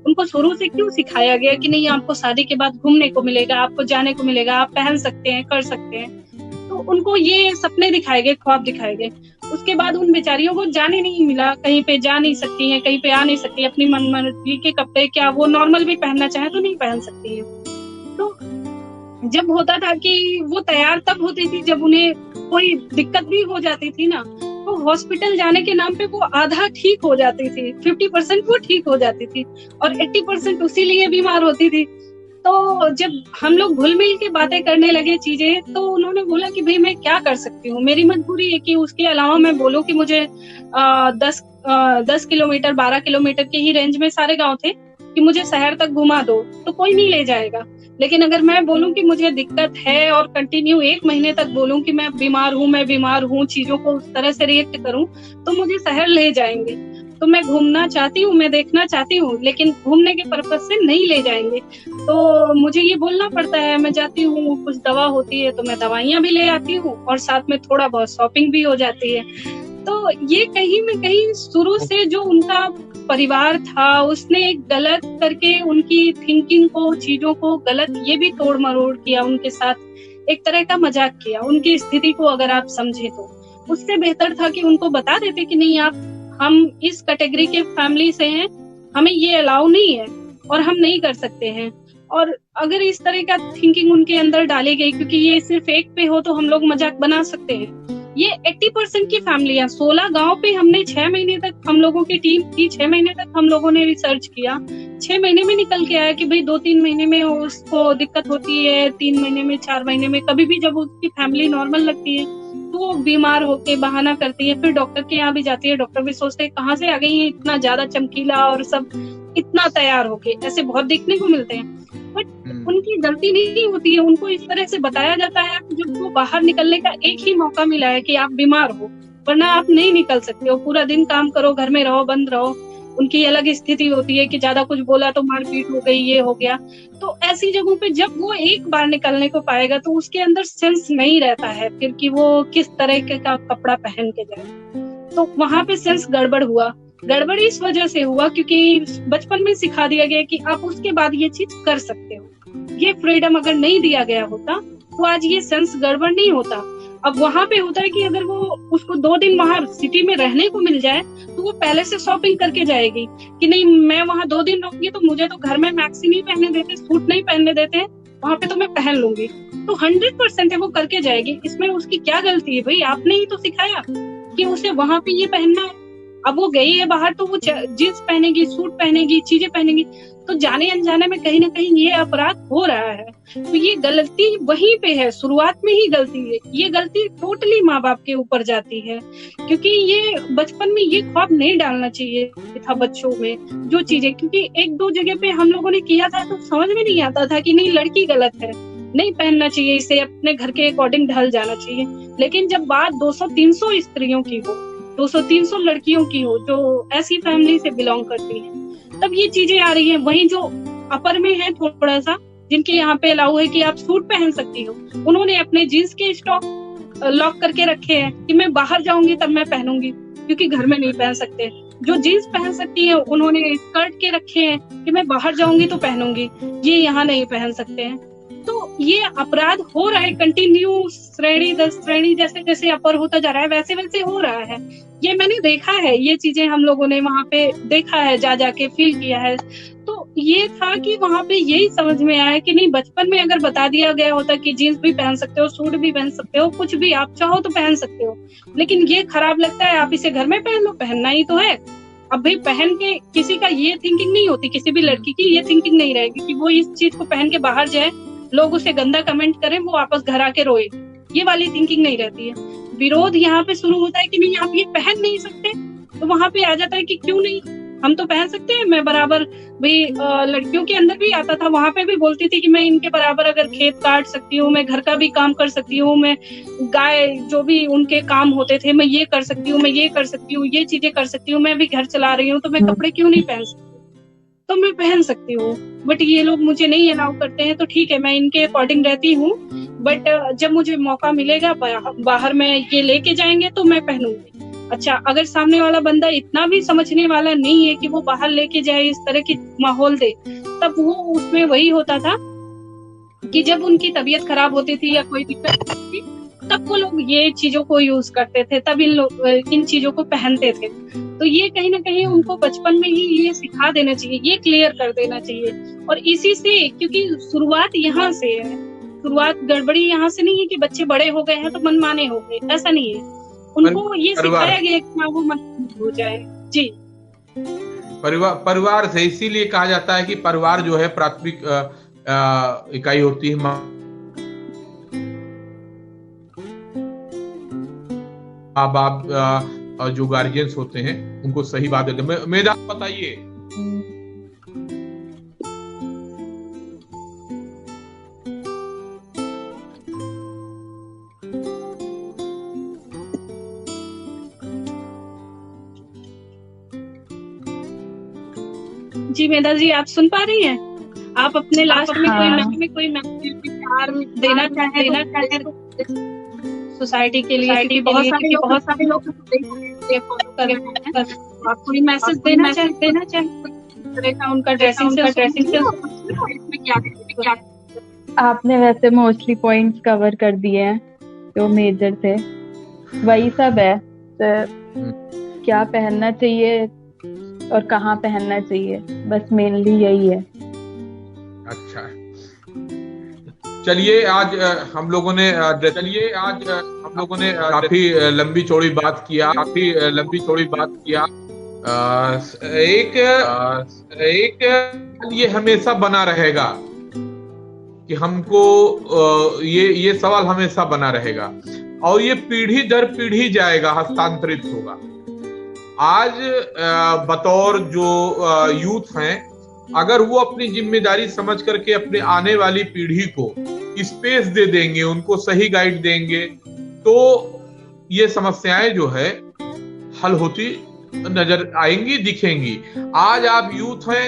उनको शुरू से क्यों सिखाया गया कि नहीं आपको शादी के बाद घूमने को मिलेगा, आपको जाने को मिलेगा, आप पहन सकते हैं, कर सकते हैं। तो उनको ये सपने दिखाए गए, ख्वाब दिखाए गए। उसके बाद उन बेचारियों को जाने नहीं मिला, कहीं पे जा नहीं सकती हैं, कहीं पे आ नहीं सकती, अपनी मनमर्जी के कपड़े क्या वो नॉर्मल भी पहनना चाहे तो नहीं पहन सकती है। तो जब होता था कि वो तैयार तब होती थी जब उन्हें कोई दिक्कत भी हो जाती थी ना, तो हॉस्पिटल जाने के नाम पे वो आधा ठीक हो जाती थी, 50% वो ठीक हो जाती थी और 80% उसी लिए बीमार होती थी। तो जब हम लोग घुल मिल के बातें करने लगे चीजें, तो उन्होंने बोला कि भाई मैं क्या कर सकती हूँ, मेरी मजबूरी है कि उसके अलावा मैं बोलूँ कि मुझे 10 किलोमीटर 12 किलोमीटर के ही रेंज में सारे गांव थे कि मुझे शहर तक घुमा दो तो कोई नहीं ले जाएगा। लेकिन अगर मैं बोलूं कि मुझे दिक्कत है और कंटिन्यू 1 महीने तक बोलूं कि मैं बीमार हूँ, चीजों को उस तरह से रिएक्ट करूं, तो मुझे शहर ले जाएंगे। तो मैं घूमना चाहती हूँ, मैं देखना चाहती हूँ, लेकिन घूमने के पर्पज से नहीं ले जाएंगे। तो मुझे ये बोलना पड़ता है, मैं जाती हूँ, कुछ दवा होती है तो मैं दवाइयाँ भी ले आती हूँ और साथ में थोड़ा बहुत शॉपिंग भी हो जाती है। तो ये कहीं न कहीं शुरू से जो उनका परिवार था उसने एक गलत करके उनकी थिंकिंग को, चीजों को गलत ये भी तोड़ मरोड़ किया, उनके साथ एक तरह का मजाक किया। उनकी स्थिति को अगर आप समझे तो उससे बेहतर था कि उनको बता देते कि नहीं आप, हम इस कैटेगरी के फैमिली से हैं, हमें ये अलाउ नहीं है और हम नहीं कर सकते हैं। और अगर इस तरह का थिंकिंग उनके अंदर डाली गई, क्योंकि ये सिर्फ एक पे हो तो हम लोग मजाक बना सकते हैं, ये 80% की फैमिलियां, 16 गांव पे हमने 6 महीने तक, हम लोगों की टीम थी, 6 महीने तक हम लोगों ने रिसर्च किया। 6 महीने में निकल के आया कि भाई 2-3 महीने में उसको दिक्कत होती है, 3 महीने में, 4 महीने में, कभी भी जब उसकी फैमिली नॉर्मल लगती है तो वो बीमार होके बहाना करती है, फिर डॉक्टर के यहाँ भी जाती है। डॉक्टर भी सोचते हैं कहाँ से आ गई है इतना ज्यादा चमकीला और सब इतना तैयार होके, ऐसे बहुत देखने को मिलते हैं। बट उनकी गलती नहीं होती है, उनको इस तरह से बताया जाता है कि जब वो बाहर निकलने का एक ही मौका मिला है कि आप बीमार हो, वरना आप नहीं निकल सकते हो, पूरा दिन काम करो, घर में रहो, बंद रहो। उनकी अलग स्थिति होती है कि ज्यादा कुछ बोला तो मारपीट हो गई, ये हो गया। तो ऐसी जगहों पे जब वो एक बार निकलने को पाएगा तो उसके अंदर सेंस नहीं रहता है फिर कि वो किस तरह का कपड़ा पहन के जाए। तो वहां पे सेंस गड़बड़ हुआ। गड़बड़ इस वजह से हुआ क्योंकि बचपन में सिखा दिया गया कि आप उसके बाद ये चीज कर सकते हो। ये फ्रीडम अगर नहीं दिया गया होता तो आज ये सेंस गड़बड़ नहीं होता। अब वहां पे होता है कि अगर वो उसको 2 दिन वहां सिटी में रहने को मिल जाए तो वो पहले से शॉपिंग करके जाएगी कि नहीं मैं वहां 2 दिन रहूंगी तो मुझे तो घर में मैक्सी नहीं पहनने देते, सूट नहीं पहनने देते, वहां पे तो मैं पहन लूंगी। तो 100% है वो करके जाएगी। इसमें उसकी क्या गलती है भाई? आपने ही तो सिखाया कि उसे वहां पे ये पहनना है। अब वो गई है बाहर तो वो जींस पहनेगी, सूट पहनेगी, चीजें पहनेगी, तो जाने अनजाने में कहीं ना कहीं ये अपराध हो रहा है। तो ये गलती वहीं पे है, शुरुआत में ही गलती है। ये गलती टोटली माँ बाप के ऊपर जाती है क्योंकि ये बचपन में ये ख्वाब नहीं डालना चाहिए था बच्चों में जो चीजें, क्योंकि 1-2 जगह पे हम लोगों ने किया था तो समझ में नहीं आता था कि नहीं लड़की गलत है, नहीं पहनना चाहिए, इसे अपने घर के अकॉर्डिंग ढल जाना चाहिए। लेकिन जब बात 200-300 स्त्रियों की हो, 200-300 लड़कियों की हो जो ऐसी फैमिली से बिलोंग करती हैं, तब ये चीजें आ रही हैं। वहीं जो अपर में है थोड़ा सा, जिनके यहाँ पे अलाउ है कि आप सूट पहन सकती हो, उन्होंने अपने जीन्स के स्टॉक लॉक करके रखे हैं कि मैं बाहर जाऊंगी तब मैं पहनूंगी, क्योंकि घर में नहीं पहन सकते। जो जीन्स पहन सकती है उन्होंने स्कर्ट के रखे हैं कि मैं बाहर जाऊंगी तो पहनूंगी, ये यहाँ नहीं पहन सकते हैं। तो ये अपराध हो रहा है कंटिन्यू, श्रेणी दर श्रेणी, जैसे जैसे अपर होता जा रहा है वैसे वैसे हो रहा है। ये मैंने देखा है, ये चीजें हम लोगों ने वहां पे देखा है, जा जाके फील किया है। तो ये था कि वहां पे यही समझ में आया कि नहीं, बचपन में अगर बता दिया गया होता कि जीन्स भी पहन सकते हो, सूट भी पहन सकते हो, कुछ भी आप चाहो तो पहन सकते हो, लेकिन ये खराब लगता है आप इसे घर में पहन लो, पहनना ही तो है। अब भाई पहन के किसी का ये थिंकिंग नहीं होती, किसी भी लड़की की ये थिंकिंग नहीं रहेगी कि वो इस चीज को पहन के बाहर जाए, लोग उसे गंदा कमेंट करें, वो वापस घर आके रोए, ये वाली थिंकिंग नहीं रहती है। विरोध यहाँ पे शुरू होता है कि नहीं आप ये पहन नहीं सकते, तो वहां पे आ जाता है कि क्यों नहीं, हम तो पहन सकते हैं। मैं बराबर भाई लड़कियों के अंदर भी आता था, वहां पे भी बोलती थी कि मैं इनके बराबर अगर खेत काट सकती हूँ, मैं घर का भी काम कर सकती हूँ, मैं गाय जो भी उनके काम होते थे मैं ये कर सकती हूँ, मैं ये कर सकती हूँ, ये चीजें कर सकती हूँ, मैं भी घर चला रही हूँ, तो मैं कपड़े क्यों नहीं पहन सकती? तो मैं पहन सकती हूँ। बट ये लोग मुझे नहीं अलाउ करते हैं, तो ठीक है, मैं इनके अकॉर्डिंग रहती हूँ। बट जब मुझे मौका मिलेगा, बाहर में ये लेके जाएंगे तो मैं पहनूंगी। अच्छा, अगर सामने वाला बंदा इतना भी समझने वाला नहीं है कि वो बाहर लेके जाए, इस तरह की माहौल दे, तब वो उसमें वही होता था कि जब उनकी तबीयत खराब होती थी या कोई दिक्कत होती थी, तब वो लोग ये चीजों को यूज करते थे, तब इन चीजों को पहनते थे। तो ये कहीं ना कहीं उनको बचपन में ही ये सिखा देना चाहिए, ये क्लियर कर देना चाहिए। और इसी से, क्योंकि शुरुआत यहाँ से है, शुरुआत गड़बड़ी यहाँ से नहीं है कि बच्चे बड़े हो गए हैं तो मनमाने हो गए, ऐसा नहीं है। उनको ये सिखाया गया कि वो मनमाने हो जाए। जी, परिवार से इसीलिए कहा जाता है कि परिवार जो है प्राथमिक इकाई होती है। माँ बाप जो गार्जियंस होते हैं उनको सही बात देते हैं। मेरा बताइए। जी मेधा जी, आप सुन पा रही हैं? आप अपने लास्ट में कोई मैसेज देना चाहे तो सोसाइटी के लिए, बहुत सारे लोग फॉलो कर रहे हैं, आप कोई मैसेज देना चाहे उनका ड्रेसिंग क्या? आपने वैसे मोस्टली पॉइंट्स कवर कर दिए हैं जो मेजर थे, वही सब है। तो क्या पहनना चाहिए और कहाँ पहनना चाहिए, बस मेनली यही है। अच्छा, चलिए आज हम लोगों ने काफी लंबी चौड़ी बात किया। एक ये हमेशा बना रहेगा कि हमको ये सवाल हमेशा बना रहेगा, और ये पीढ़ी दर पीढ़ी जाएगा, हस्तांतरित होगा। आज बतौर जो यूथ हैं, अगर वो अपनी जिम्मेदारी समझ करके अपने आने वाली पीढ़ी को स्पेस दे देंगे, उनको सही गाइड देंगे, तो ये समस्याएं जो है हल होती नजर आएंगी, दिखेंगी। आज आप यूथ हैं,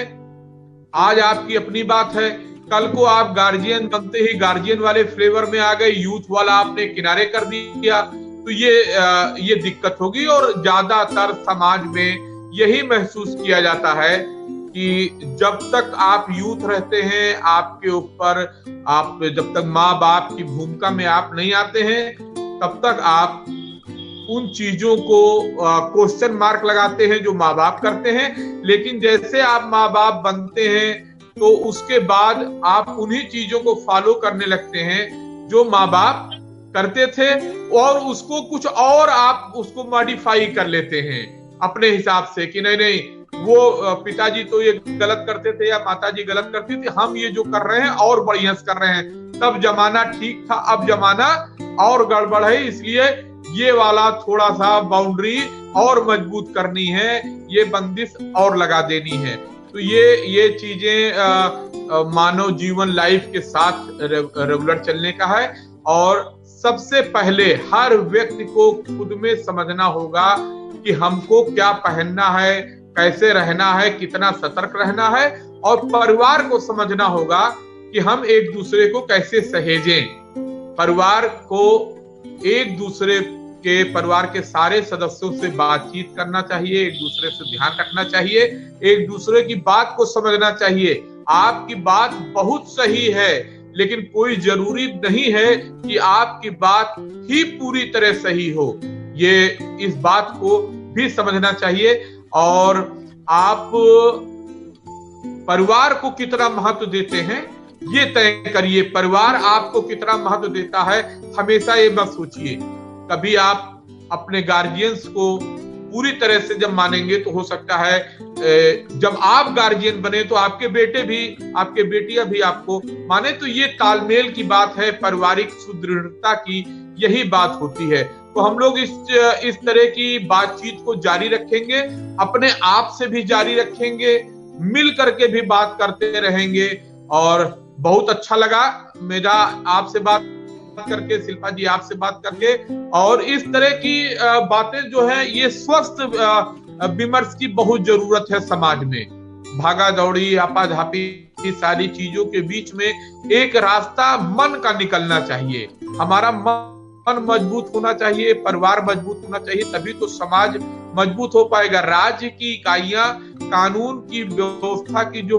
आज आपकी अपनी बात है, कल को आप गार्जियन बनते ही गार्जियन वाले फ्लेवर में आ गए, यूथ वाला आपने किनारे कर दिया, तो ये दिक्कत होगी। और ज्यादातर समाज में यही महसूस किया जाता है कि जब तक आप यूथ रहते हैं, आपके ऊपर आप जब तक माँ बाप की भूमिका में आप नहीं आते हैं, तब तक आप उन चीजों को क्वेश्चन मार्क लगाते हैं जो माँ बाप करते हैं। लेकिन जैसे आप माँ बाप बनते हैं तो उसके बाद आप उन्हीं चीजों को फॉलो करने लगते हैं जो माँ बाप करते थे, और उसको कुछ और आप उसको मॉडिफाई कर लेते हैं अपने हिसाब से कि नहीं वो पिताजी तो ये गलत करते थे या माताजी गलत करती थी, हम ये जो कर रहे हैं और बढ़िया से कर रहे हैं, तब जमाना ठीक था, अब जमाना और गड़बड़ है, इसलिए ये वाला थोड़ा सा बाउंड्री और मजबूत करनी है, ये बंदिश और लगा देनी है। तो ये चीजें मानव जीवन लाइफ के साथ रेगुलर चलने का है। और सबसे पहले हर व्यक्ति को खुद में समझना होगा कि हमको क्या पहनना है, कैसे रहना है, कितना सतर्क रहना है, और परिवार को समझना होगा कि हम एक दूसरे को कैसे सहेजें। परिवार को एक दूसरे के परिवार के सारे सदस्यों से बातचीत करना चाहिए, एक दूसरे से ध्यान रखना चाहिए, एक दूसरे की बात को समझना चाहिए। आपकी बात बहुत सही है, लेकिन कोई जरूरी नहीं है कि आपकी बात ही पूरी तरह सही हो, ये इस बात को भी समझना चाहिए। और आप परिवार को कितना महत्व देते हैं ये तय करिए। परिवार आपको कितना महत्व देता है हमेशा ये मत सोचिए। कभी आप अपने गार्जियंस को पूरी तरह से जब मानेंगे तो हो सकता है जब आप गार्जियन बने तो आपके बेटे भी, आपके बेटियां भी आपको माने। तो ये तालमेल की बात है, पारिवारिक सुदृढ़ता की यही बात होती है। तो हम लोग इस तरह की बातचीत को जारी रखेंगे, अपने आप से भी जारी रखेंगे, मिल करके भी बात करते रहेंगे। और बहुत अच्छा लगा मेरा आपसे बात करके, शिल्पा जी आपसे बात करके। और इस तरह की बातें जो है ये स्वस्थ विमर्श की बहुत जरूरत है समाज में। भागा दौड़ी आपाधापी सारी चीजों के बीच में एक रास्ता मन का निकलना चाहिए। हमारा मन मजबूत होना चाहिए, परिवार मजबूत होना चाहिए, तभी तो समाज मजबूत हो पाएगा। राज्य की इकाइयां, कानून की व्यवस्था की जो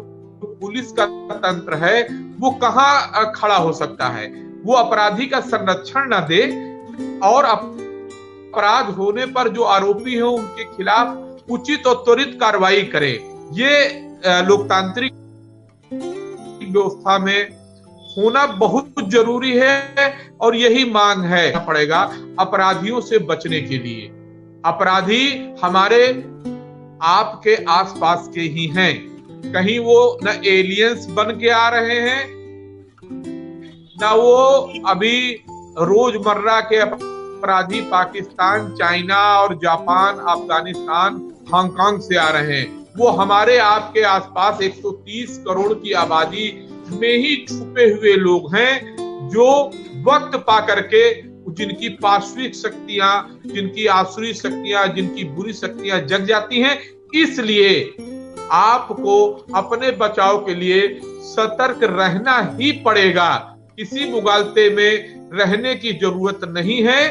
पुलिस का तंत्र है वो कहाँ खड़ा हो सकता है? वो अपराधी का संरक्षण न दे और अपराध होने पर जो आरोपी हो उनके खिलाफ उचित और त्वरित कार्रवाई करे। ये लोकतांत्रिक व्यवस्था में होना बहुत जरूरी है और यही मांग है पड़ेगा अपराधियों से बचने के लिए। अपराधी हमारे आपके आसपास के ही हैं, कहीं वो न एलियंस बन के आ रहे हैं, न वो अभी रोजमर्रा के अपराधी पाकिस्तान, चाइना और जापान, अफगानिस्तान, हांगकांग से आ रहे हैं। वो हमारे आपके आसपास 130 करोड़ की आबादी में ही छुपे हुए लोग हैं, जो वक्त पा करके जिनकी पार्श्विक शक्तियां, जिनकी आसुरी शक्तियां, जिनकी बुरी शक्तियां जग जाती हैं। इसलिए आपको अपने बचाव के लिए सतर्क रहना ही पड़ेगा। किसी मुगालते में रहने की जरूरत नहीं है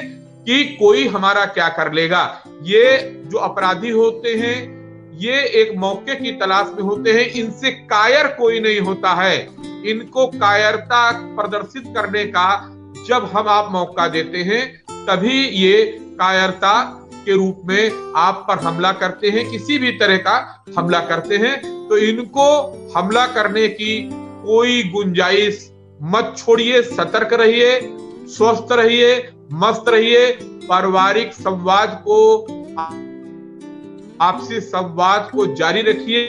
कि कोई हमारा क्या कर लेगा। ये जो अपराधी होते हैं ये एक मौके की तलाश में होते हैं, इनसे कायर कोई नहीं होता है। इनको कायरता प्रदर्शित करने का जब हम आप मौका देते हैं तभी ये कायरता के रूप में आप पर हमला करते हैं, किसी भी तरह का हमला करते हैं। तो इनको हमला करने की कोई गुंजाइश मत छोड़िए, सतर्क रहिए, स्वस्थ रहिए, मस्त रहिए। पारिवारिक संवाद को, आपसी संवाद को जारी रखिए।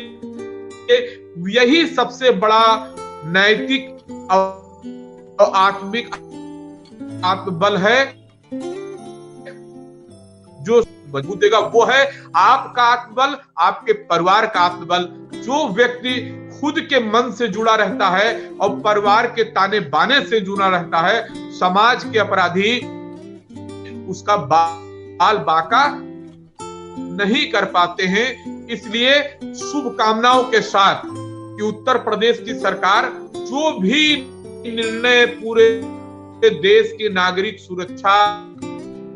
यही सबसे बड़ा नैतिक और आत्मिक आत्मबल है जो मजबूत देगा। वो है आपका आत्मबल, आपके परिवार का आत्मबल। जो व्यक्ति खुद के मन से जुड़ा रहता है और परिवार के ताने बाने से जुड़ा रहता है, समाज के अपराधी उसका बाल बाका नहीं कर पाते हैं। इसलिए शुभकामनाओं के साथ कि उत्तर प्रदेश की सरकार जो भी निर्णय पूरे देश के नागरिक सुरक्षा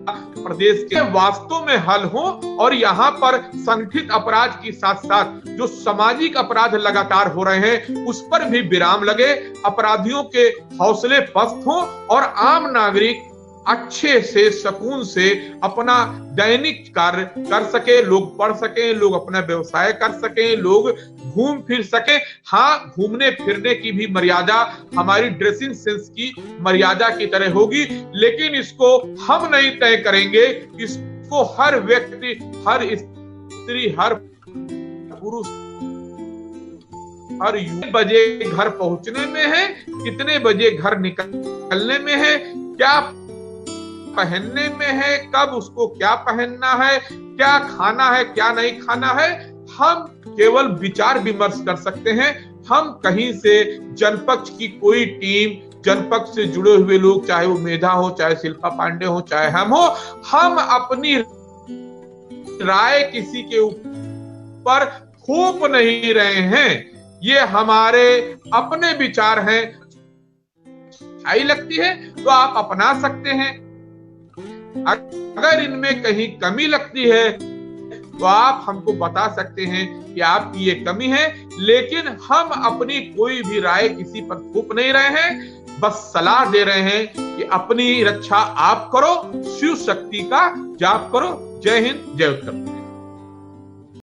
प्रदेश के वास्तव में हल हो और यहाँ पर संगठित अपराध के साथ साथ जो सामाजिक अपराध लगातार हो रहे हैं उस पर भी विराम लगे, अपराधियों के हौसले पस्त हो और आम नागरिक अच्छे से सुकून से अपना दैनिक कार्य कर सके, लोग पढ़ सके, लोग अपना व्यवसाय कर सके, लोग घूम फिर सके। हाँ, घूमने फिरने की भी मर्यादा हमारी ड्रेसिंग सेंस की मर्यादा की तरह होगी, लेकिन इसको हम नहीं तय करेंगे। इसको हर व्यक्ति, हर स्त्री, हर पुरुष, हर बजे घर पहुंचने में है, कितने बजे घर निकलने में है, क्या पहनने में है, कब उसको क्या पहनना है, क्या खाना है, क्या नहीं खाना है, हम केवल विचार विमर्श कर सकते हैं। हम कहीं से जनपक्ष की कोई टीम, जनपक्ष से जुड़े हुए लोग, चाहे वो मेधा हो, चाहे शिल्पा पांडे हो, चाहे हम हो, हम अपनी राय किसी के ऊपर थोप नहीं रहे हैं। ये हमारे अपने विचार हैं। अच्छाई लगती है तो आप अपना सकते हैं, अगर इनमें कहीं कमी लगती है तो आप हमको बता सकते हैं कि आपकी ये कमी है। लेकिन हम अपनी कोई भी राय किसी पर थोप नहीं रहे हैं, बस सलाह दे रहे हैं कि अपनी रक्षा आप करो, शिव शक्ति का जाप करो। जय हिंद, जय उत्तर प्रदेश।